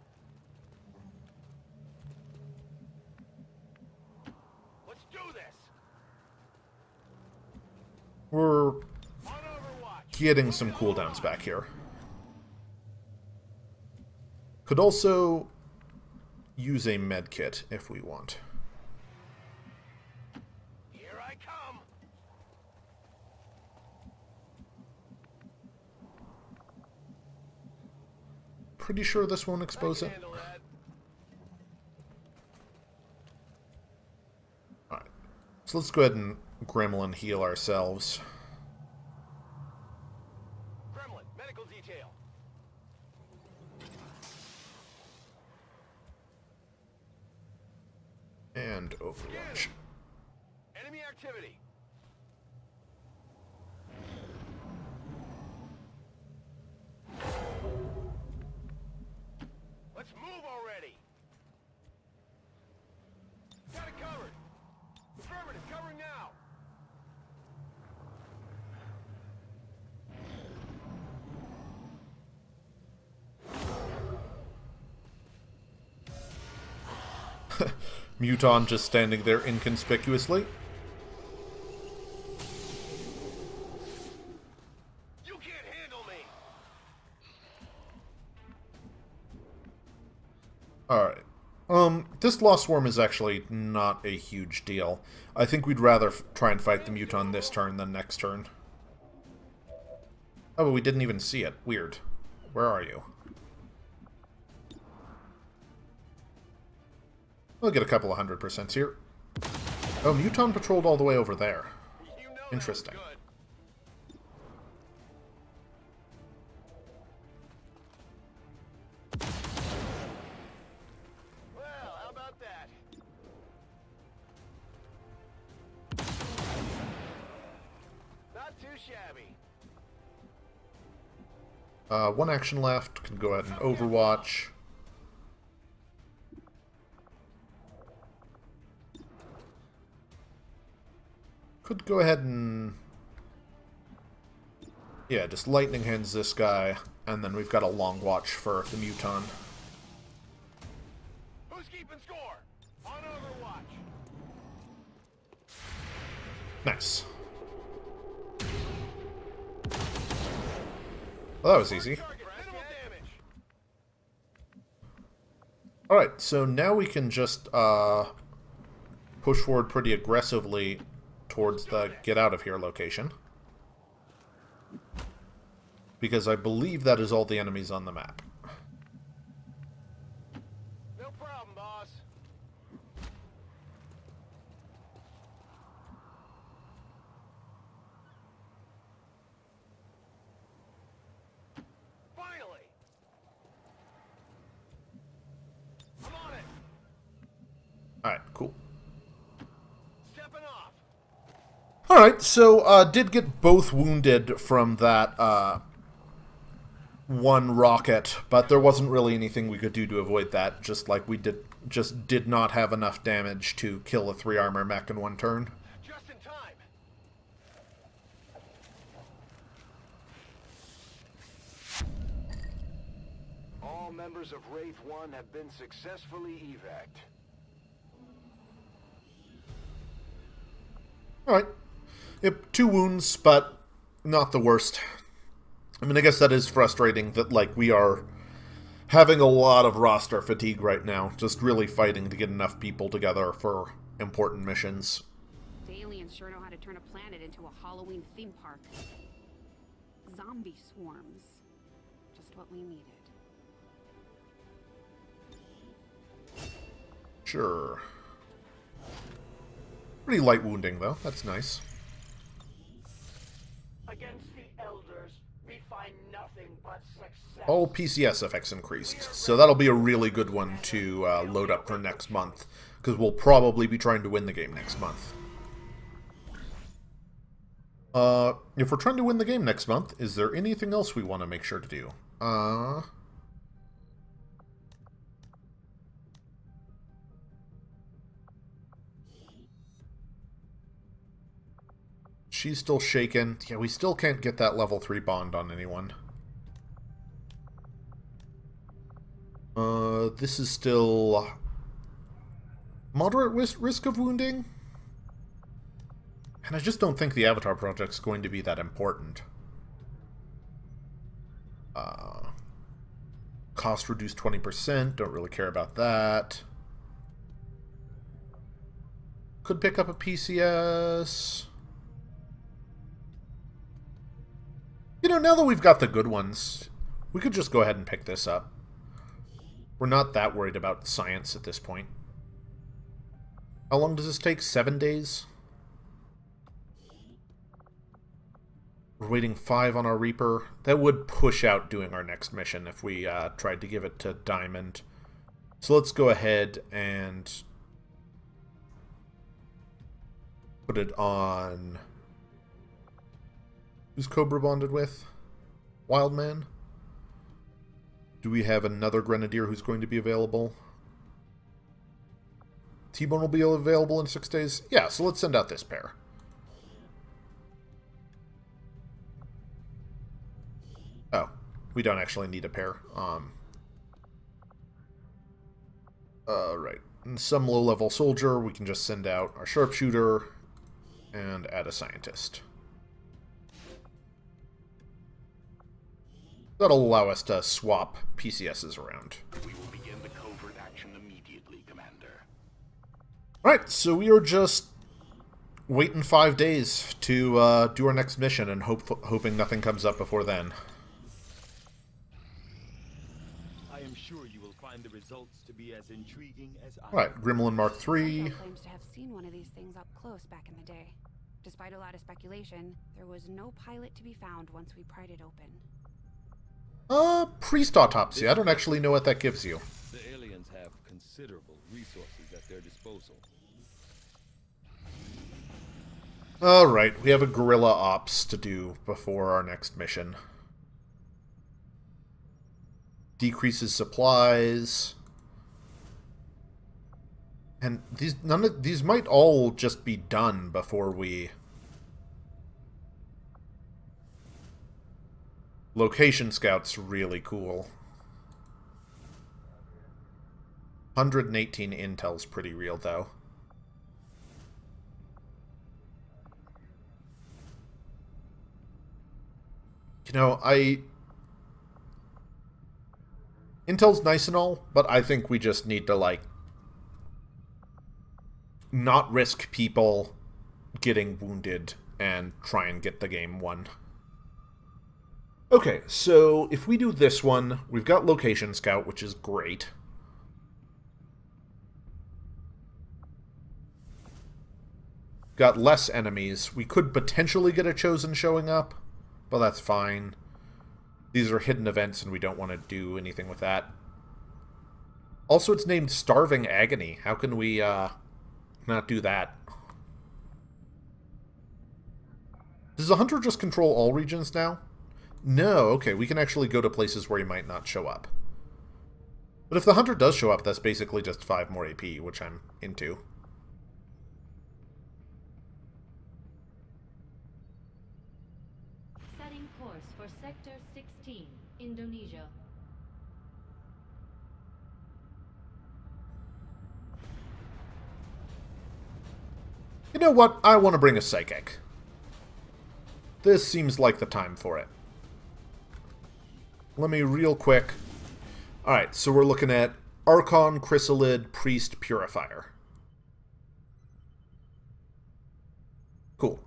Let's do this. We're On Overwatch. getting some cooldowns back here. Could also use a med kit if we want. Here I come. Pretty sure this won't expose it. Handle that. Alright. So let's go ahead and Gremlin heal ourselves. Gremlin, medical detail. And Overwatch. Enemy activity. Let's move already. Got it covered. Affirmative, covering now. Muton just standing there inconspicuously. You can't handle me. Alright. This Lost Swarm is actually not a huge deal. I think we'd rather try and fight the Muton this turn than next turn. Oh, but we didn't even see it. Weird. Where are you? We'll get a couple of 100% here. Oh, Muton patrolled all the way over there. You know that was Interesting. good. Well, how about that? Not too shabby. One action left. Can go ahead and Overwatch. Could go ahead and... yeah, just Lightning Hands this guy, and then we've got a long watch for the Muton. Who's keeping score? On Overwatch. Nice. Well, that was easy. Target, minimal damage. Alright, so now we can just push forward pretty aggressively towards the get out of here location. Because I believe that is all the enemies on the map. No problem, boss. Finally. I'm on it. Alright, cool. Stepping off. Alright, so did get both wounded from that one rocket, but there wasn't really anything we could do to avoid that, just like we did not have enough damage to kill a 3 armor mech in one turn. Just in time. All members of Wraith 1 have been successfully evac'd. Alright. Yep, 2 wounds, but not the worst. I mean, I guess that is frustrating that, like, we are having a lot of roster fatigue right now, just really fighting to get enough people together for important missions. The aliens sure know how to turn a planet into a Halloween theme park. Zombie swarms. Just what we needed. Sure. Pretty light wounding, though. That's nice. Against the Elders, we find nothing but success. All PCS effects increased, so that'll be a really good one to load up for next month, because we'll probably be trying to win the game next month. If we're trying to win the game next month, is there anything else we want to make sure to do? She's still shaken. Yeah, we still can't get that level 3 bond on anyone. This is still moderate risk of wounding. And I just don't think the Avatar project's going to be that important. Cost reduced 20%. Don't really care about that. Could pick up a PCS. You know, now that we've got the good ones, we could just go ahead and pick this up. We're not that worried about science at this point. How long does this take? 7 days? We're waiting 5 on our Reaper. That would push out doing our next mission if we tried to give it to Diamond. So let's go ahead and put it on... Who's Cobra bonded with? Wildman? Do we have another Grenadier who's going to be available? T-Bone will be available in 6 days? Yeah, so let's send out this pair. Oh, we don't actually need a pair. Right. And some low-level soldier, we can just send out our sharpshooter and add a scientist. That'll allow us to swap PCSs around. We will begin the covert action immediately, Commander. Alright, so we are just waiting 5 days to do our next mission and hoping nothing comes up before then. I am sure you will find the results to be as intriguing as I. Alright, Gremlin Mark III. Claims to have seen one of these things up close back in the day. Despite a lot of speculation, there was no pilot to be found once we pried it open. Priest autopsy. I don't actually know what that gives you. The aliens have considerable resources at their disposal. Alright, we have a Guerilla Ops to do before our next mission. Decreases supplies. And these might all just be done before we... Location Scout's really cool. 118 intel's pretty real, though. You know, Intel's nice and all, but I think we just need to, like, not risk people getting wounded and try and get the game won. Okay, so if we do this one, we've got Location Scout, which is great. Got less enemies. We could potentially get a Chosen showing up, but that's fine. These are hidden events, and we don't want to do anything with that. Also, it's named Starving Agony. How can we, not do that? Does the Hunter just control all regions now? No, okay, we can actually go to places where he might not show up. But if the Hunter does show up, that's basically just 5 more AP, which I'm into. Setting course for Sector 16, Indonesia. You know what? I want to bring a Psychic. This seems like the time for it. Let me real quick. Alright, so we're looking at Archon, Chrysalid, Priest, Purifier. Cool.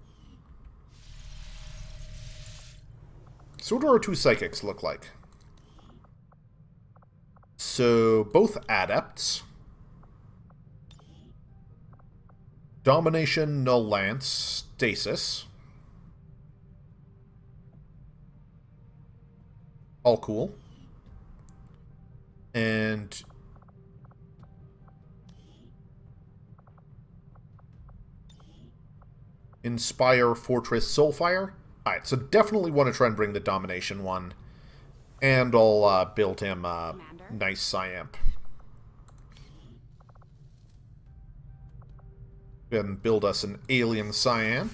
So what do our 2 Psychics look like? So, both Adepts. Domination, Null Lance, Stasis. All cool. And Inspire, Fortress, Soulfire. Alright, so definitely want to try and bring the Domination one. And I'll build him a nice Psyamp. Go ahead and build us an Alien Psyamp.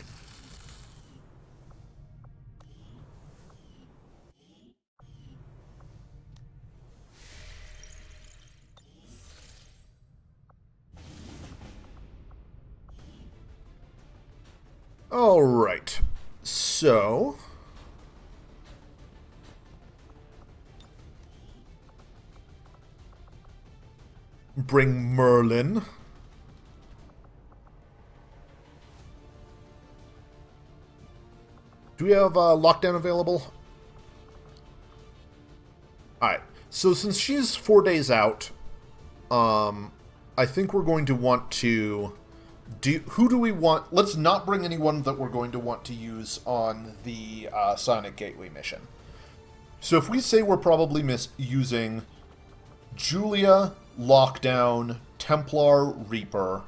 Alright, so bring Merlin. Do we have lockdown available? Alright, so since she's 4 days out, I think we're going to want to who do we want? Let's not bring anyone that we're going to want to use on the Sonic Gateway mission. So if we say we're probably using Julia, Lockdown, Templar, Reaper.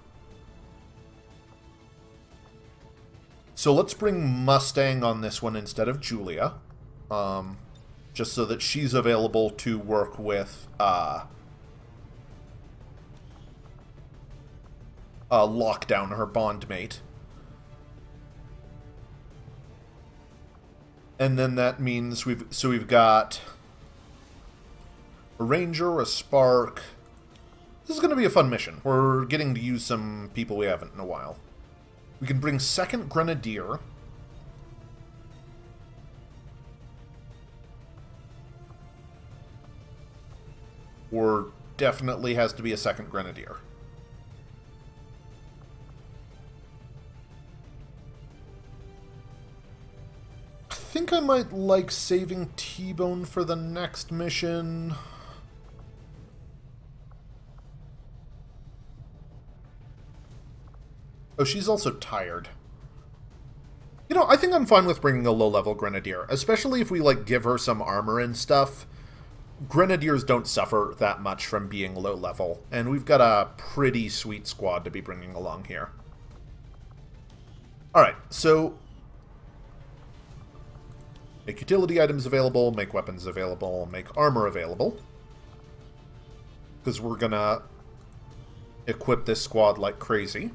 So let's bring Mustang on this one instead of Julia. Just so that she's available to work with Lockdown, her bondmate. And then that means we've got a Ranger, a Spark. This is going to be a fun mission. We're getting to use some people we haven't in a while. We can bring 2nd Grenadier. Or definitely has to be a 2nd Grenadier. I think I might like saving T-Bone for the next mission. Oh, she's also tired. You know, I think I'm fine with bringing a low-level Grenadier, especially if we, like, give her some armor and stuff. Grenadiers don't suffer that much from being low-level, and we've got a pretty sweet squad to be bringing along here. Alright, so make utility items available, make weapons available, make armor available. Because we're gonna equip this squad like crazy.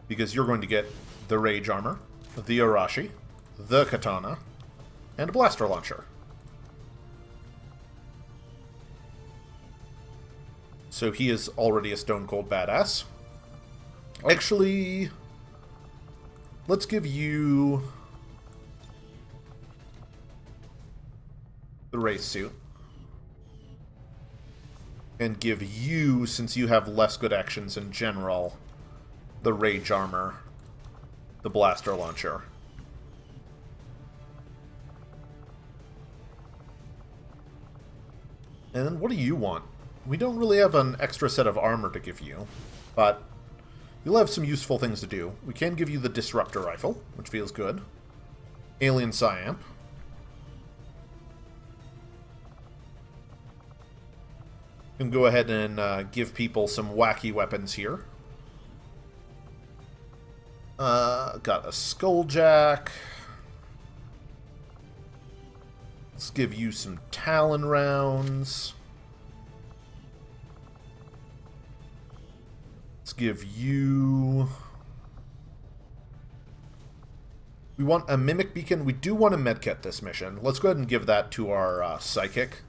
Because you're going to get the Rage Armor, the Arashi, the Katana, and a Blaster Launcher. So he is already a Stone Cold Badass. Actually, let's give you the Race Suit. And give you, since you have less good actions in general, the Rage Armor, the Blaster Launcher. And then what do you want? We don't really have an extra set of armor to give you, but you'll have some useful things to do. We can give you the Disruptor Rifle, which feels good. Alien Psyamp. You can go ahead and give people some wacky weapons here. Got a Skulljack. Let's give you some Talon rounds. Let's give you... We want a Mimic Beacon. We do want a Medkit this mission. Let's go ahead and give that to our Psychic.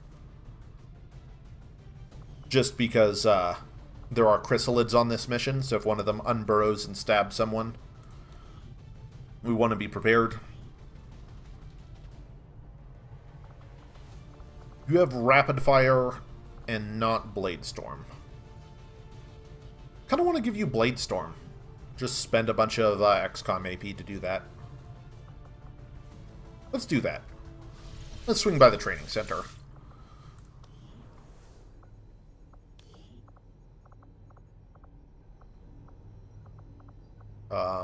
Just because there are chrysalids on this mission, so if one of them unburrows and stabs someone, we want to be prepared. You have Rapid Fire and not Blade Storm. Kind of want to give you Blade Storm. Just spend a bunch of XCOM AP to do that. Let's do that. Let's swing by the training center.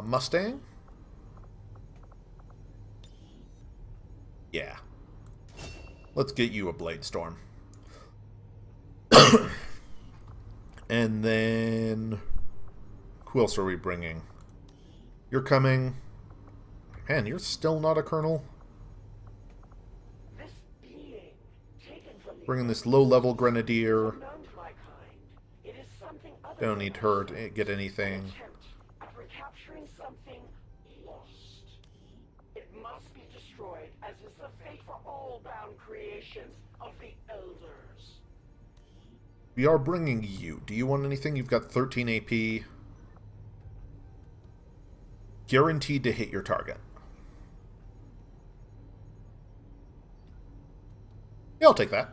Mustang? Yeah. Let's get you a Blade Storm. And then... who else are we bringing? You're coming. Man, you're still not a colonel. This being taken from the Bringing this low-level Grenadier. unknown to my kind. It is something other Don't than need her to get anything. attempt at recapturing something lost. It must be destroyed, as is the fate for all bound creations of the Elders. We are bringing you. Do you want anything? You've got 13 AP. Guaranteed to hit your target. Yeah, I'll take that.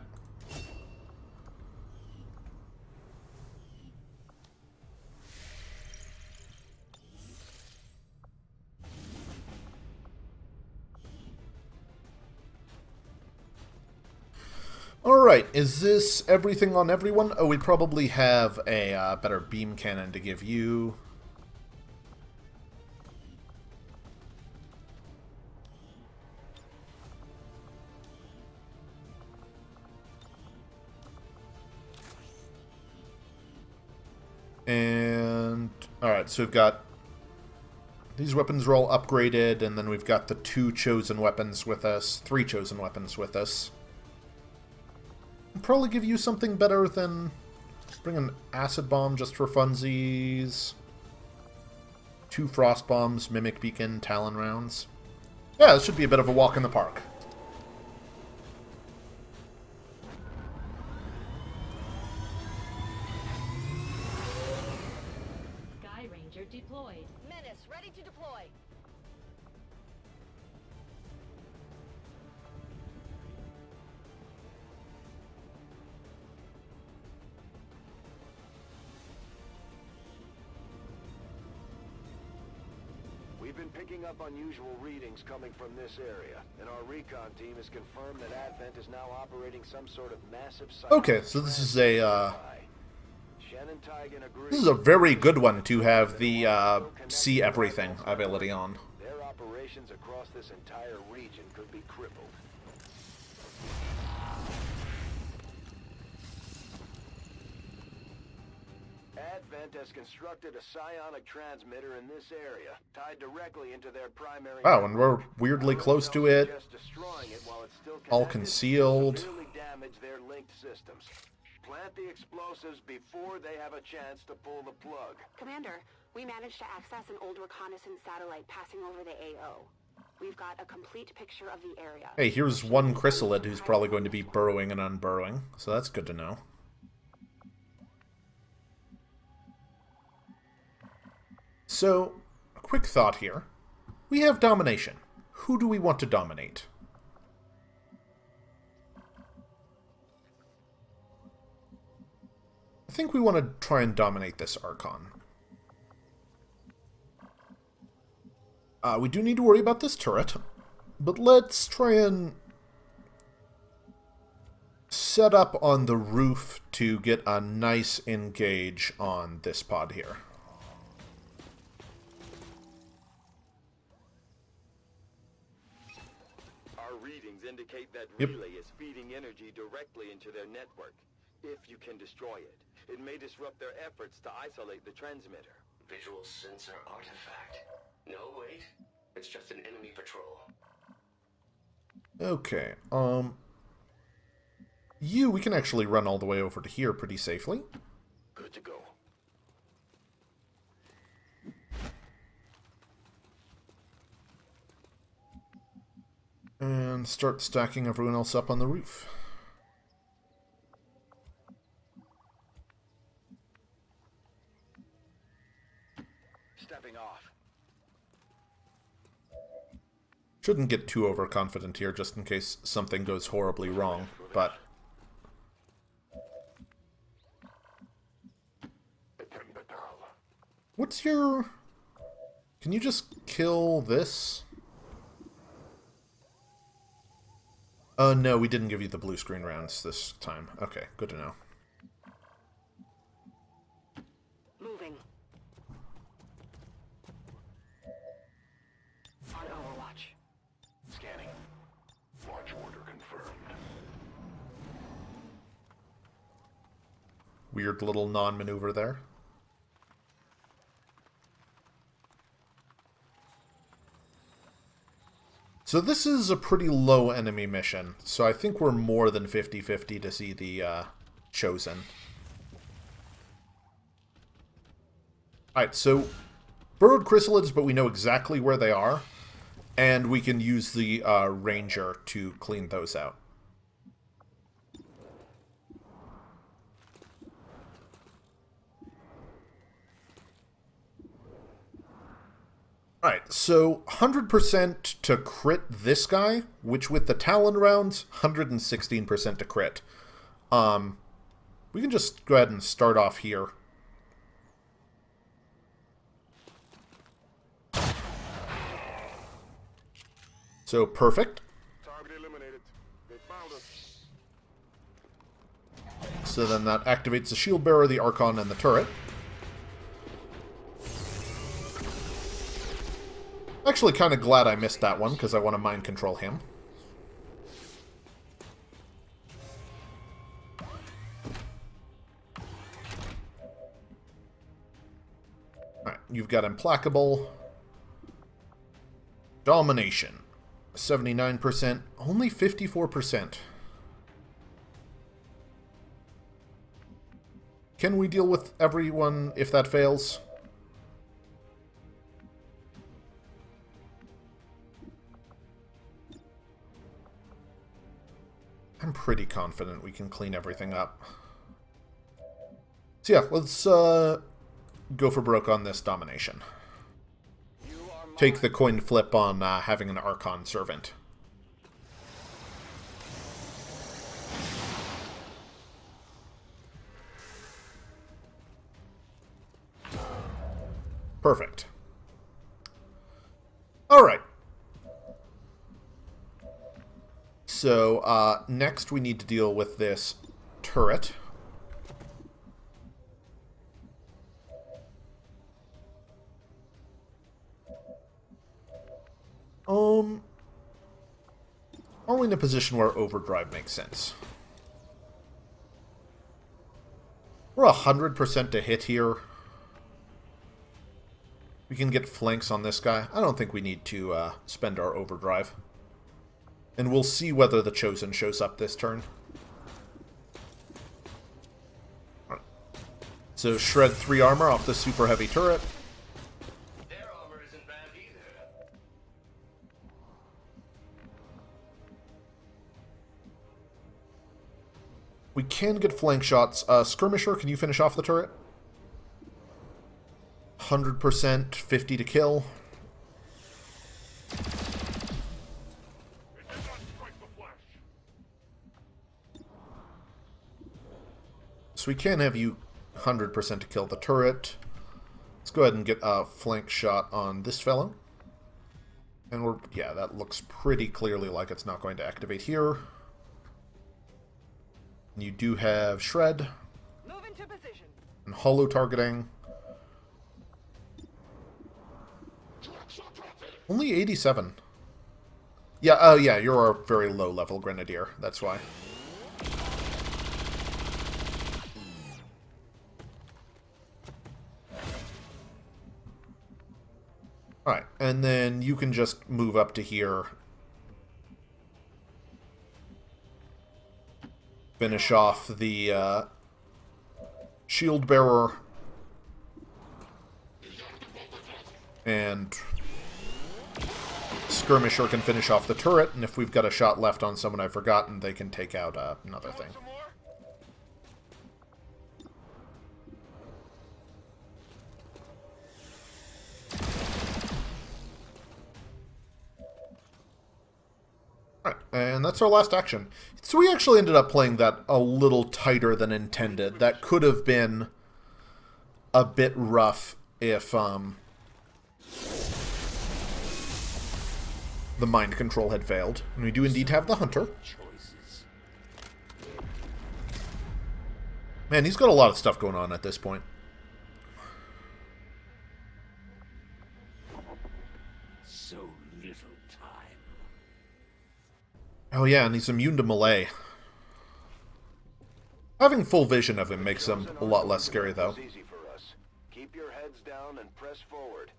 Alright, is this everything on everyone? Oh, we probably have a better beam cannon to give you. And alright, so we've got these weapons are all upgraded, and then we've got the 2 chosen weapons with us, 3 chosen weapons with us. I'll probably give you something better than bring an acid bomb just for funsies. 2 frost bombs, mimic beacon, talon rounds. Yeah, this should be a bit of a walk in the park. Sky Ranger deployed. Menace, ready to deploy. We've been picking up unusual readings coming from this area, and our recon team has confirmed that Advent is now operating some sort of massive site. Okay, so this is a very good one to have the see everything ability on. Their operations across this entire region could be crippled. Advent has constructed a psionic transmitter in this area, tied directly into their primary. Wow, and we're weirdly close to it. All concealed. Severely damage their linked systems. Plant the explosives before they have a chance to pull the plug. Commander, we managed to access an old reconnaissance satellite passing over the AO. We've got a complete picture of the area. Hey, here's one chrysalid who's probably going to be burrowing and unburrowing, so that's good to know. So, a quick thought here. We have domination. Who do we want to dominate? I think we want to try and dominate this Archon. We do need to worry about this turret, but let's try and set up on the roof to get a nice engage on this pod here. Our readings indicate that Yep. relay is feeding energy directly into their network. If you can destroy it, it may disrupt their efforts to isolate the transmitter. Visual sensor artifact. No, wait. It's just an enemy patrol. Okay, we can actually run all the way over to here pretty safely. Good to go. And start stacking everyone else up on the roof. Stepping off. Shouldn't get too overconfident here, just in case something goes horribly wrong, but... What's your... Can you just kill this? No, we didn't give you the blue screen rounds this time. Okay, good to know. Moving. On Overwatch. Scanning. Launch order confirmed. Weird little non-maneuver there. So this is a pretty low enemy mission, so I think we're more than 50-50 to see the Chosen. Alright, so burrowed chrysalids, but we know exactly where they are, and we can use the Ranger to clean those out. Alright, so 100% to crit this guy, which with the Talon rounds, 116% to crit. We can just go ahead and start off here. So, perfect. Target eliminated. They found us. So then that activates the shield bearer, the Archon, and the turret. Actually, kind of glad I missed that one, because I want to mind control him. Alright, you've got Implacable. Domination. 79%. Only 54%. Can we deal with everyone if that fails? I'm pretty confident we can clean everything up. So yeah, let's go for broke on this domination. Take the coin flip on having an Archon servant. Perfect. Alright. So, next we need to deal with this turret. Are we in a position where overdrive makes sense? We're 100% to hit here. We can get flanks on this guy. I don't think we need to spend our overdrive. And we'll see whether the Chosen shows up this turn. Right. So shred 3 armor off the super heavy turret. Their armor isn't bad either. We can get flank shots. Skirmisher, can you finish off the turret? 100%, 50 to kill. So we can have you 100% to kill the turret. Let's go ahead and get a flank shot on this fellow. And we're, yeah, that looks pretty clearly like it's not going to activate here. And you do have shred. Move into position. And hollow targeting. Only 87. Yeah, oh yeah, you're a very low level grenadier, that's why. Alright, and then you can just move up to here. Finish off the shield bearer. And Skirmisher can finish off the turret, and if we've got a shot left on someone I've forgotten, they can take out another thing. Alright, and that's our last action. So we actually ended up playing that a little tighter than intended. That could have been a bit rough if the mind control had failed. And we do indeed have the Hunter. Man, he's got a lot of stuff going on at this point. So little time. Oh yeah, and he's immune to melee. Having full vision of him makes him a lot less scary, though. Keep your heads down and press forward.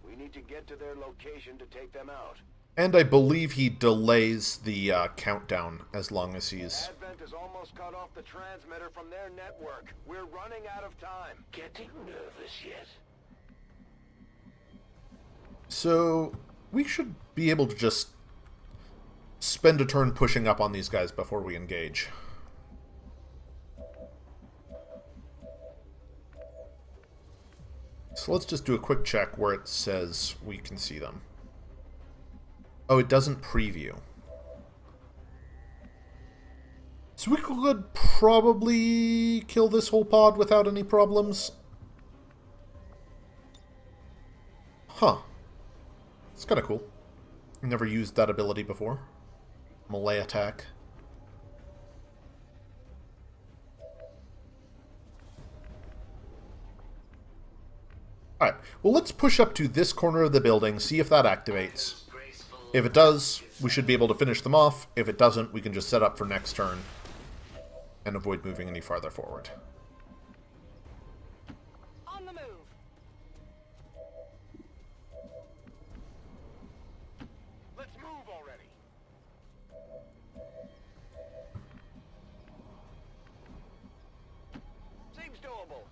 We need to get to their location to take them out. And I believe he delays the countdown as long as he's... Advent has almost cut off the transmitter from their network. We're running out of time. Getting nervous yet? So, we should be able to just spend a turn pushing up on these guys before we engage. So let's just do a quick check where it says we can see them. Oh, it doesn't preview. So we could probably kill this whole pod without any problems. Huh. It's kind of cool. I've never used that ability before. Melee attack. Well, let's push up to this corner of the building, see if that activates. If it does, we should be able to finish them off. If it doesn't, we can just set up for next turn and avoid moving any farther forward. On the move. Let's move already. Seems doable.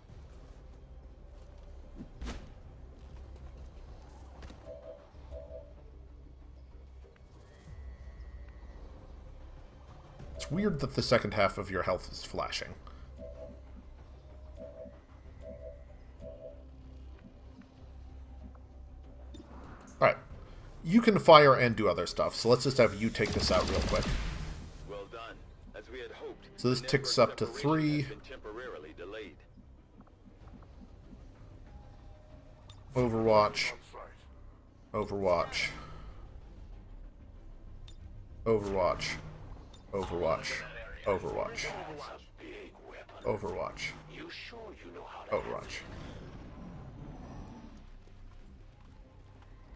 It's weird that the second half of your health is flashing. Alright. You can fire and do other stuff, so let's just have you take this out real quick. Well done. As we had hoped. So this ticks up to 3. Temporarily delayed. Overwatch. Overwatch. Overwatch. Overwatch. Overwatch. Overwatch. Overwatch.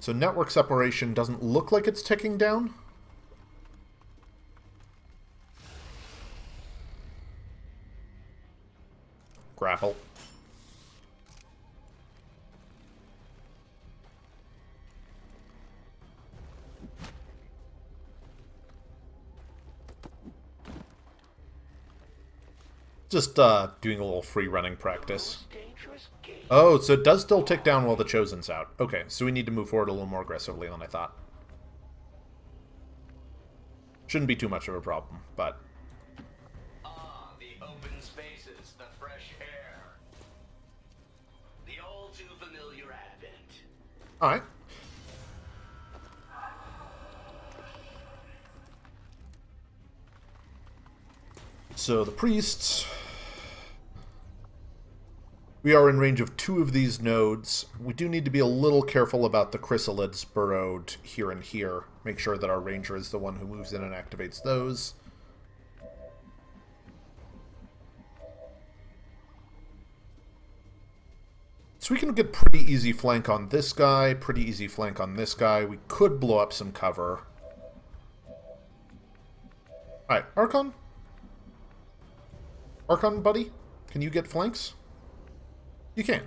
So network separation doesn't look like it's ticking down. Grapple. Just doing a little free running practice. Oh, so it does still tick down while the Chosen's out. Okay, so we need to move forward a little more aggressively than I thought. Shouldn't be too much of a problem, but... Ah, the open spaces, the fresh air. The all too familiar advent. Alright. So the priests... We are in range of 2 of these nodes. We do need to be a little careful about the chrysalids burrowed here and here. Make sure that our ranger is the one who moves in and activates those. So we can get pretty easy flank on this guy, pretty easy flank on this guy. We could blow up some cover. Alright, Archon? Archon, buddy? Can you get flanks? You can.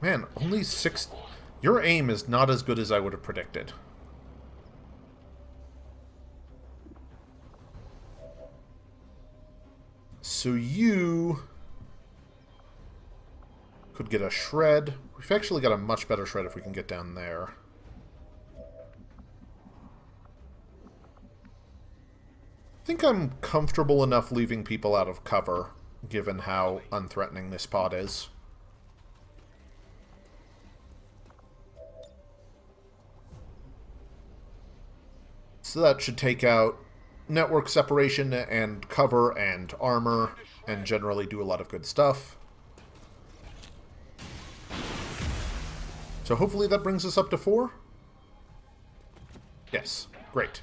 Man, only 6... Your aim is not as good as I would have predicted. So you... could get a shred. We've actually got a much better shred if we can get down there. I think I'm comfortable enough leaving people out of cover, given how unthreatening this pod is. So that should take out network separation and cover and armor, and generally do a lot of good stuff. So hopefully that brings us up to 4. Yes, great.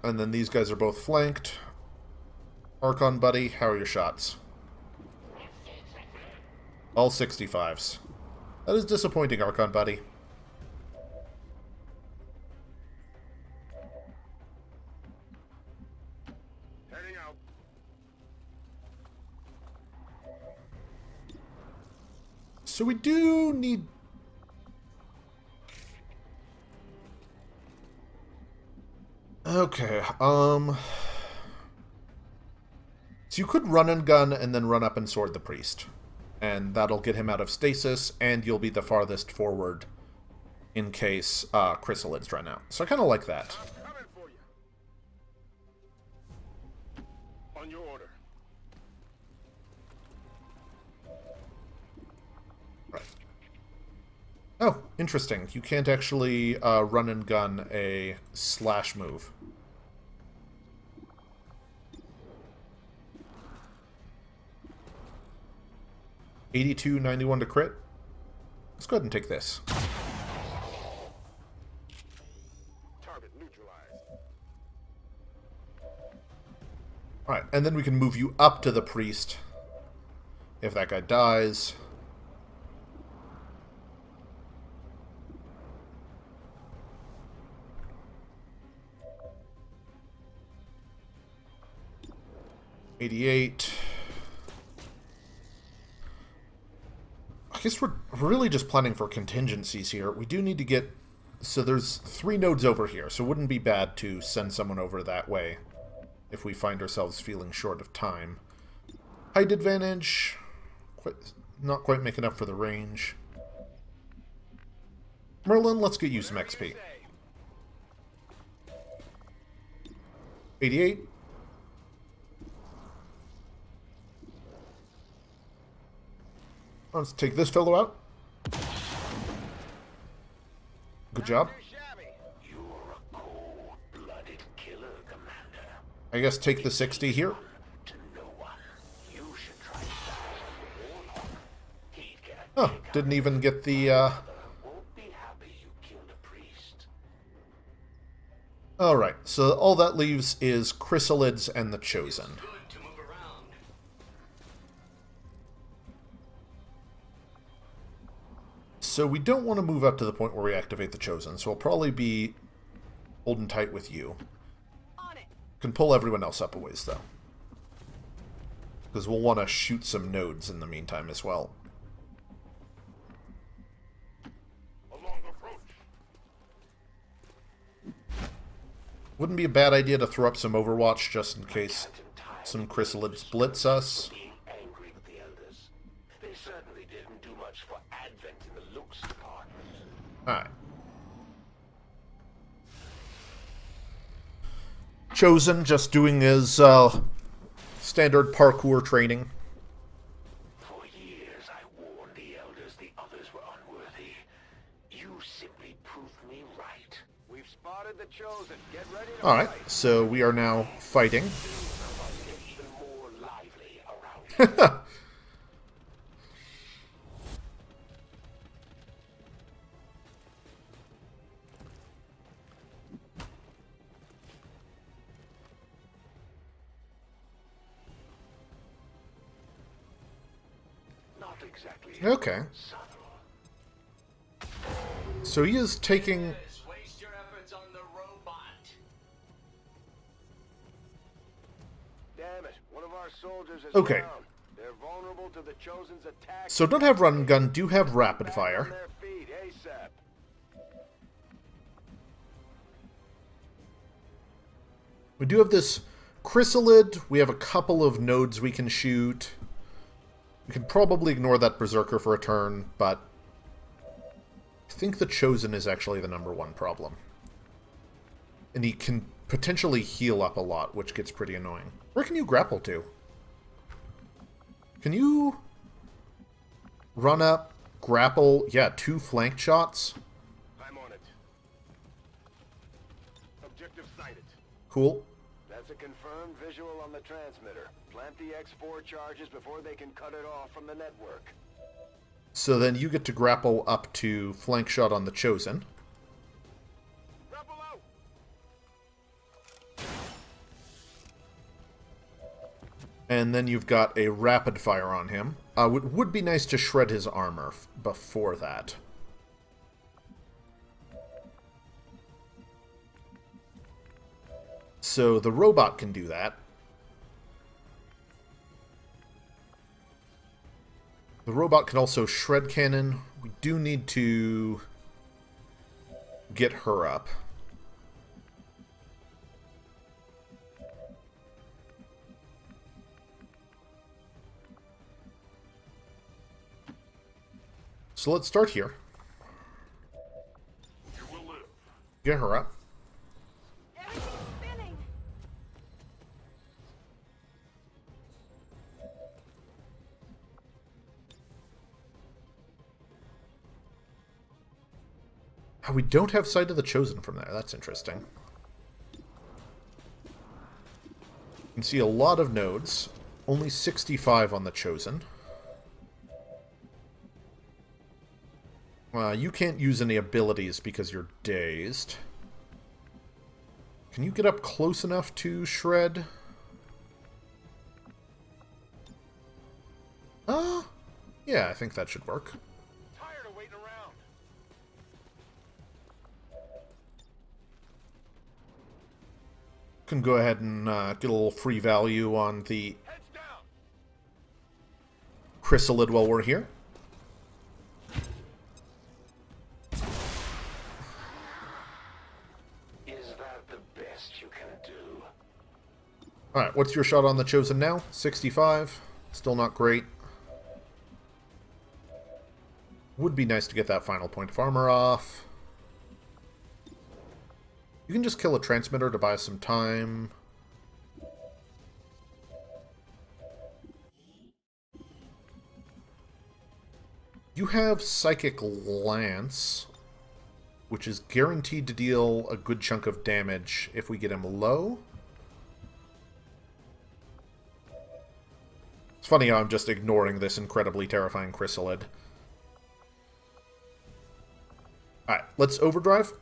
And then these guys are both flanked. Archon, buddy, how are your shots? All 65s. That is disappointing, Archon, buddy. Heading out. So we do need... Okay, so you could run and gun and then run up and sword the priest. And that'll get him out of stasis, and you'll be the farthest forward in case chrysalids run out. So I kind of like that. I'm coming for you. On your order. Right. Oh, interesting. You can't actually run and gun a slash move. $82.91 to crit. Let's go ahead and take this. Target neutralized. Alright, and then we can move you up to the priest if that guy dies. $88. I guess we're really just planning for contingencies here. We do need to get... So there's 3 nodes over here, so it wouldn't be bad to send someone over that way if we find ourselves feeling short of time. Height advantage. Not quite making up for the range. Merlin, let's get you some XP. 88. Let's take this fellow out. Good job. I guess take the 60 here. Oh, didn't even get the, Alright, so all that leaves is Chrysalids and the Chosen. So we don't want to move up to the point where we activate the Chosen, so I'll probably be holding tight with you. Can pull everyone else up a ways, though. Because we'll want to shoot some nodes in the meantime as well. Wouldn't be a bad idea to throw up some Overwatch just in case some Chrysalids blitz us. Alright. Chosen just doing his standard parkour training. For years I warned the elders the others were unworthy. You simply proved me right. We've spotted the Chosen. Get ready to Alright, so we are now fighting. even more lively around here. Okay. So he is taking... Waste your efforts on the robot. Damn it, one of our soldiers is Okay. down. They're vulnerable to the Chosen's attack. So don't have run and gun, do have rapid fire. On their feet, ASAP. We do have this Chrysalid. We have a couple of nodes we can shoot. We can probably ignore that Berserker for a turn, but I think the Chosen is actually the #1 problem. And he can potentially heal up a lot, which gets pretty annoying. Where can you grapple to? Can you run up, grapple, yeah, 2 flank shots? I'm on it. Objective sighted. Cool. That's a confirmed visual on the transmitter. Plant the X4 charges before they can cut it off from the network. So then you get to grapple up to flank shot on the Chosen. Grapple out! And then you've got a rapid fire on him. It would be nice to shred his armor before that. So the robot can do that. The robot can also shred cannon. We do need to get her up. So let's start here. You will live. Get her up. Everything's spinning. Oh, we don't have sight of the Chosen from there. That's interesting. You can see a lot of nodes. Only 65 on the Chosen. You can't use any abilities because you're dazed. Can you get up close enough to shred? Yeah, I think that should work. Tired of waiting around. Can go ahead and get a little free value on the chrysalid while we're here. Is that the best you can do? Alright, what's your shot on the Chosen now? 65. Still not great. Would be nice to get that final point of armor off. You can just kill a transmitter to buy some time. You have Psychic Lance, which is guaranteed to deal a good chunk of damage if we get him low. It's funny how I'm just ignoring this incredibly terrifying chrysalid. Alright, let's overdrive.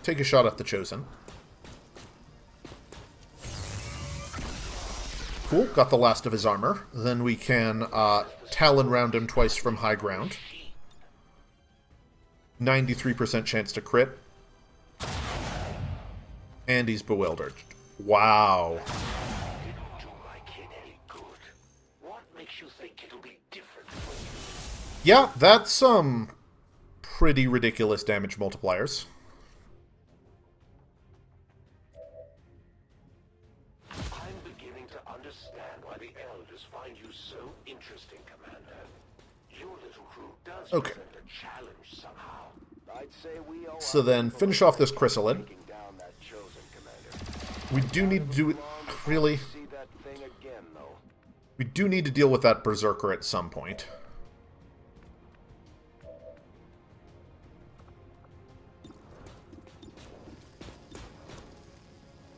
Take a shot at the Chosen. Cool, got the last of his armor. Then we can Talon round him twice from high ground. 93% chance to crit. And he's bewildered. Wow. Yeah, that's some pretty ridiculous damage multipliers. I'm beginning to understand why the Elders find you so interesting, Commander. Your little crew does present a challenge somehow. I'd say we owe so then, finish off this chrysalid. We do need to do it, really. We do need to deal with that Berserker at some point.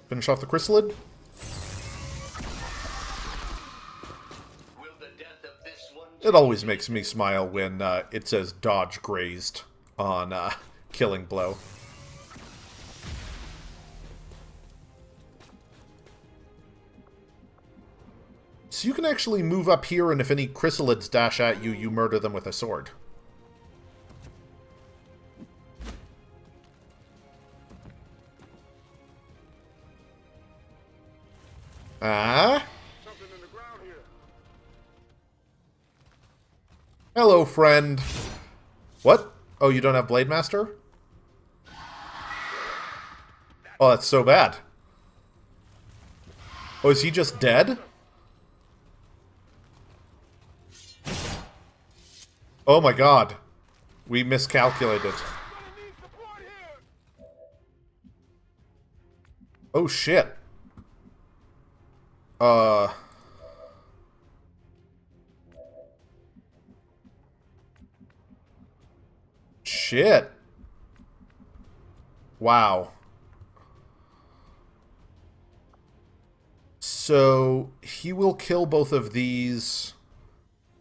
Finish off the chrysalid. It always makes me smile when it says dodge grazed on killing blow. So you can actually move up here, and if any chrysalids dash at you, you murder them with a sword. Something in the ground here. Hello, friend. What? Oh, you don't have Blade Master? Oh, that's so bad. Oh, is he just dead? Oh my god. We miscalculated. Oh shit. Shit. Wow. So, he will kill both of these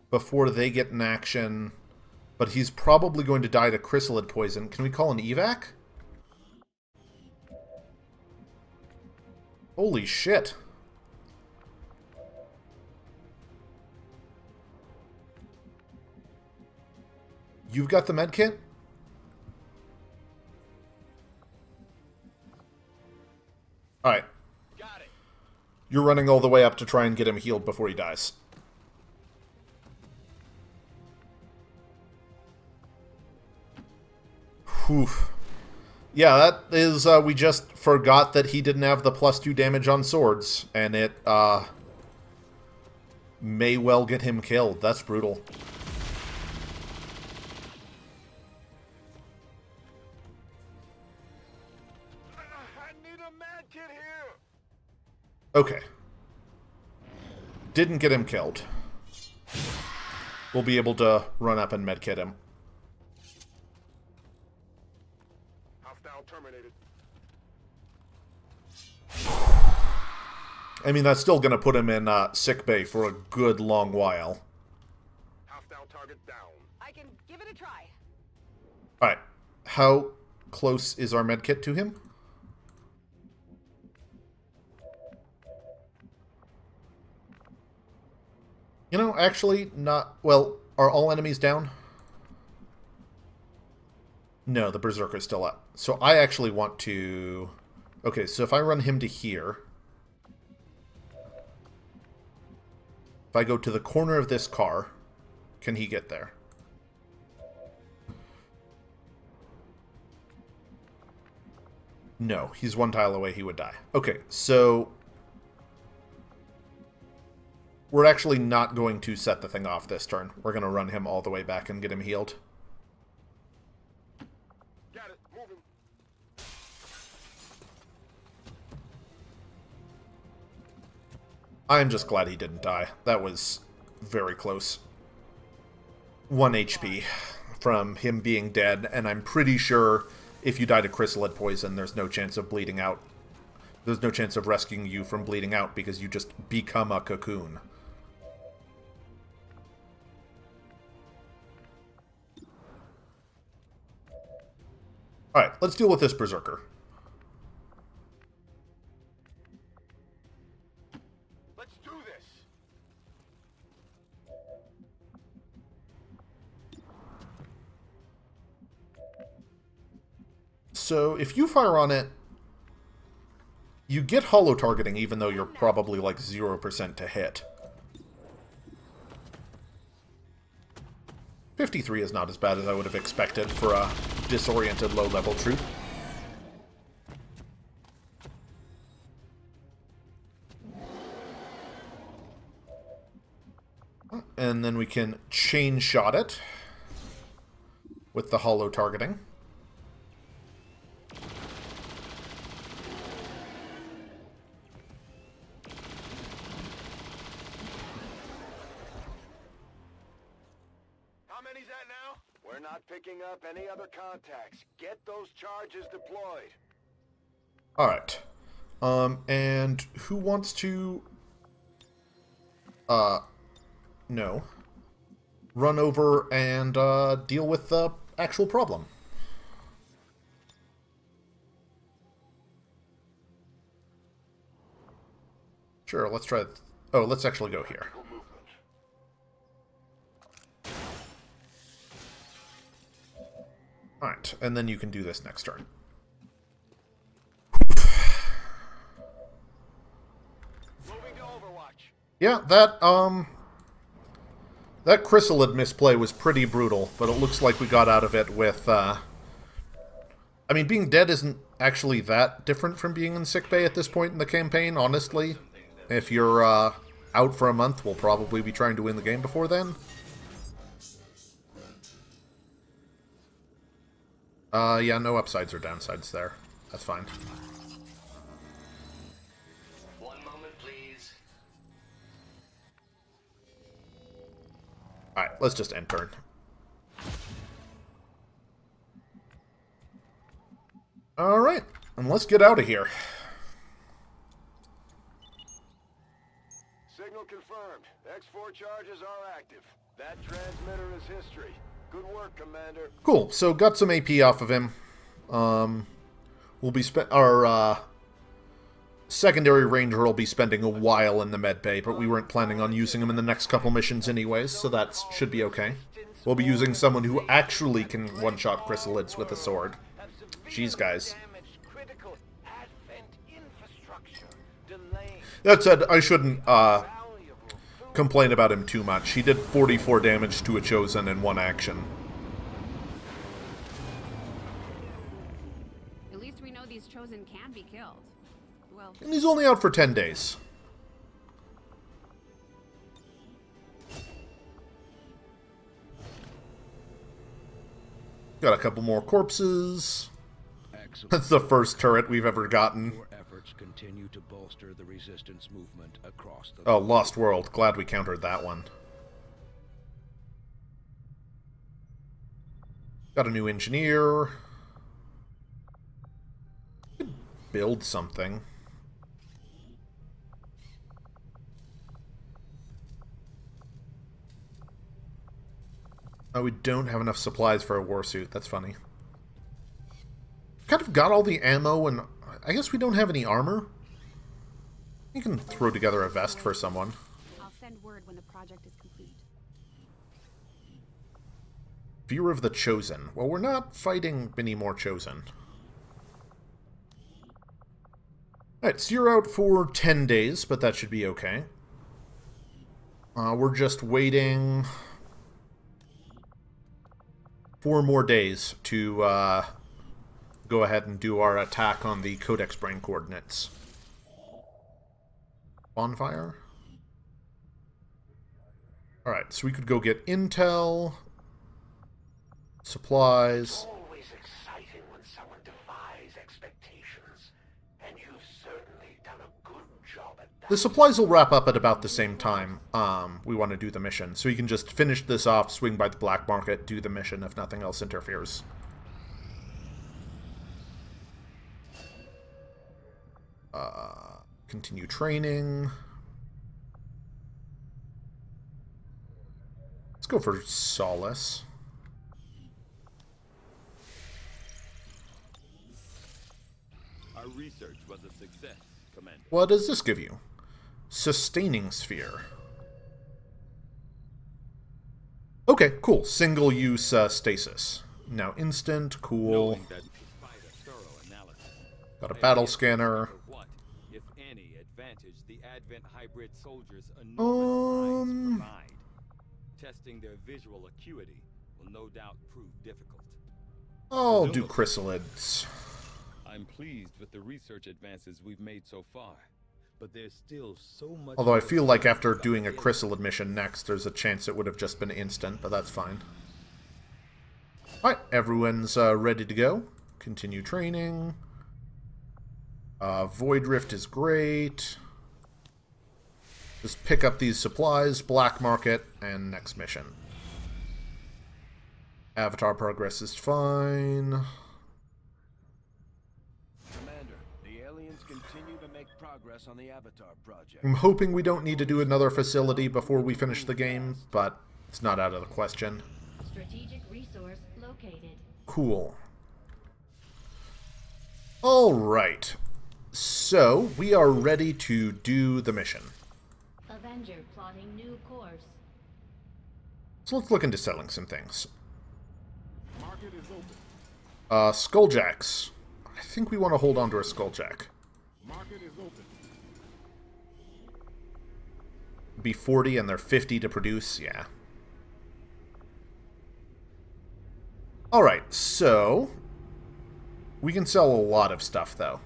before they get in action, but he's probably going to die to chrysalid poison. Can we call an evac? Holy shit. You've got the medkit? Alright. Got it. You're running all the way up to try and get him healed before he dies. Whew. Yeah, that is, we just forgot that he didn't have the +2 damage on swords, and it, may well get him killed. That's brutal. I need a med kit here. Okay. Didn't get him killed. We'll be able to run up and medkit him. Hostile terminated. I mean, that's still going to put him in sickbay for a good long while. Hostile target down. I can give it a try. Alright. How close is our medkit to him? You know, actually, not... Well, are all enemies down? No, the Berserker's still up. So I actually want to... Okay, so if I run him to here... If I go to the corner of this car, can he get there? No, he's one tile away, he would die. Okay, so... We're actually not going to set the thing off this turn. We're going to run him all the way back and get him healed. Got it. Moving. I'm just glad he didn't die. That was very close. 1 HP from him being dead, and I'm pretty sure if you die to chrysalid poison, there's no chance of bleeding out. There's no chance of rescuing you from bleeding out because you just become a cocoon. Alright, let's deal with this Berserker. Let's do this. So, if you fire on it, you get hollow targeting even though you're probably like 0% to hit. 53 is not as bad as I would have expected for a disoriented low-level troop. And then we can chain shot it with the hollow targeting. We're not picking up any other contacts. Get those charges deployed. Alright. And who wants to... no. Run over and, deal with the actual problem. Sure, let's try... Oh, let's actually go here. Alright, and then you can do this next turn. Moving to Overwatch. Yeah, that chrysalid misplay was pretty brutal, but it looks like we got out of it with, I mean, being dead isn't actually that different from being in sickbay at this point in the campaign, honestly. If you're, out for a month, we'll probably be trying to win the game before then. Yeah, no upsides or downsides there. That's fine. One moment, please. Alright, let's just end turn. Alright, and let's get out of here. Signal confirmed. X4 charges are active. That transmitter is history. Good work, Commander. Cool, so got some AP off of him. We'll be our secondary ranger will be spending a while in the med bay, but we weren't planning on using him in the next couple missions anyways, so that should be okay. We'll be using someone who actually can one-shot chrysalids with a sword. Jeez, guys. That said, I shouldn't complain about him too much. He did 44 damage to a Chosen in one action. At least we know these Chosen can be killed. Well, And he's only out for 10 days. Got a couple more corpses. Excellent. That's the first turret we've ever gotten. Your efforts continue to bolster the resistance movement across the... Oh, Lost World. Glad we countered that one. Got a new engineer. Could build something. Oh, we don't have enough supplies for a warsuit. That's funny. Kind of got all the ammo, and I guess we don't have any armor. You can throw together a vest for someone. I'll send word when the project is complete. Fear of the Chosen. Well, we're not fighting any more Chosen. Alright, so you're out for 10 days, but that should be okay. We're just waiting 4 more days to go ahead and do our attack on the Codex Brain Coordinates. Bonfire? Alright, so we could go get intel, supplies. It's always exciting when someone defies expectations, and you've certainly done a good job at that. The supplies will wrap up at about the same time we want to do the mission, so you can just finish this off, swing by the black market, do the mission if nothing else interferes. Continue training. Let's go for Solace. Our research was a success, Commander. What does this give you? Sustaining Sphere. Okay, cool. Single-use stasis. Now instant, cool. That despite a thorough analysis, Got a battle scanner. what, if any, advantage the Advent hybrid soldiers' enormous eyes provide. Testing their visual acuity will no doubt prove difficult. I'll do chrysalids. I'm pleased with the research advances we've made so far, but there's still so much. Although I feel like after doing a chrysalid mission next, there's a chance it would have just been instant, but that's fine. Alright, everyone's ready to go. Continue training. Void Rift is great. Just pick up these supplies, black market, and next mission. Avatar progress is fine. Commander, the aliens continue to make progress on the Avatar project. I'm hoping we don't need to do another facility before we finish the game, but it's not out of the question. Strategic resource located. Cool. Alright. So, we are ready to do the mission. Avenger plotting new course. So let's look into selling some things. Market is open. Skulljacks. I think we want to hold on to a Skulljack. Market is open. Be 40 and they're 50 to produce, yeah. Alright, so we can sell a lot of stuff though.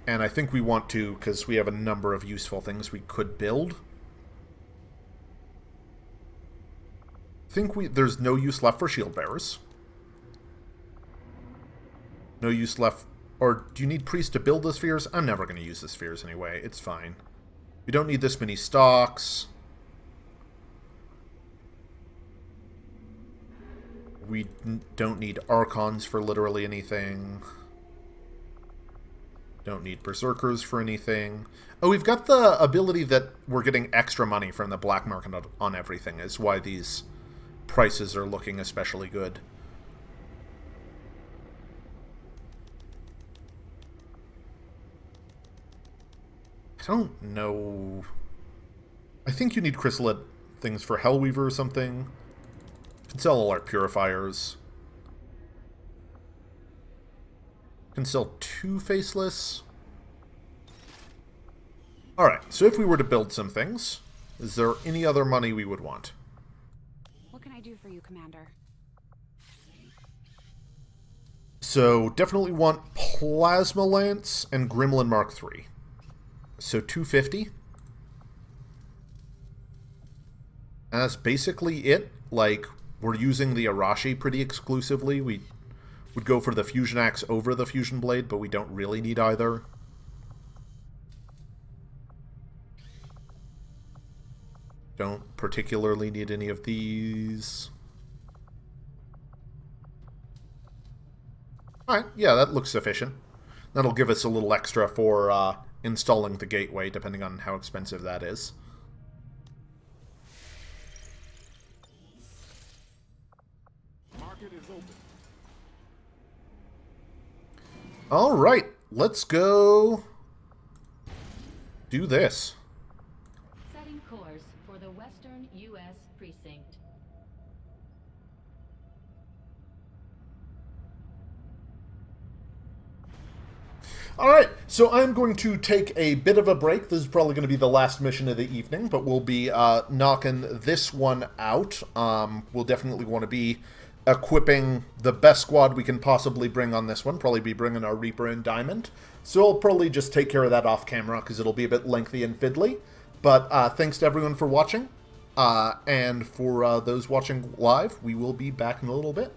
And I think we want to because we have a number of useful things we could build. There's no use left for shield bearers. No use left. Or do you need priests to build the spheres? I'm never going to use the spheres anyway. It's fine. We don't need this many stocks. We don't need archons for literally anything. Don't need berserkers for anything. Oh, we've got the ability that we're getting extra money from the black market on everything, is why these prices are looking especially good. I don't know. I think you need chrysalid things for Hellweaver or something. Can sell all our purifiers. Can sell 2 faceless. Alright, so if we were to build some things, is there any other money we would want? What can I do for you, Commander? So, definitely want Plasma Lance and Gremlin Mark III. So, 250. And that's basically it. Like, we're using the Arashi pretty exclusively. We would go for the Fusion Axe over the Fusion Blade, but we don't really need either. Don't particularly need any of these. Alright, yeah, that looks sufficient. That'll give us a little extra for installing the gateway, depending on how expensive that is. Market is open. Alright, let's go do this. Setting course for the Western U.S. precinct. Alright, so I'm going to take a bit of a break. This is probably going to be the last mission of the evening, but we'll be knocking this one out. We'll definitely want to be equipping the best squad we can possibly bring on this one. Probably be bringing our Reaper and Diamond. So I'll probably just take care of that off camera, because it'll be a bit lengthy and fiddly. But thanks to everyone for watching, and for those watching live, we will be back in a little bit.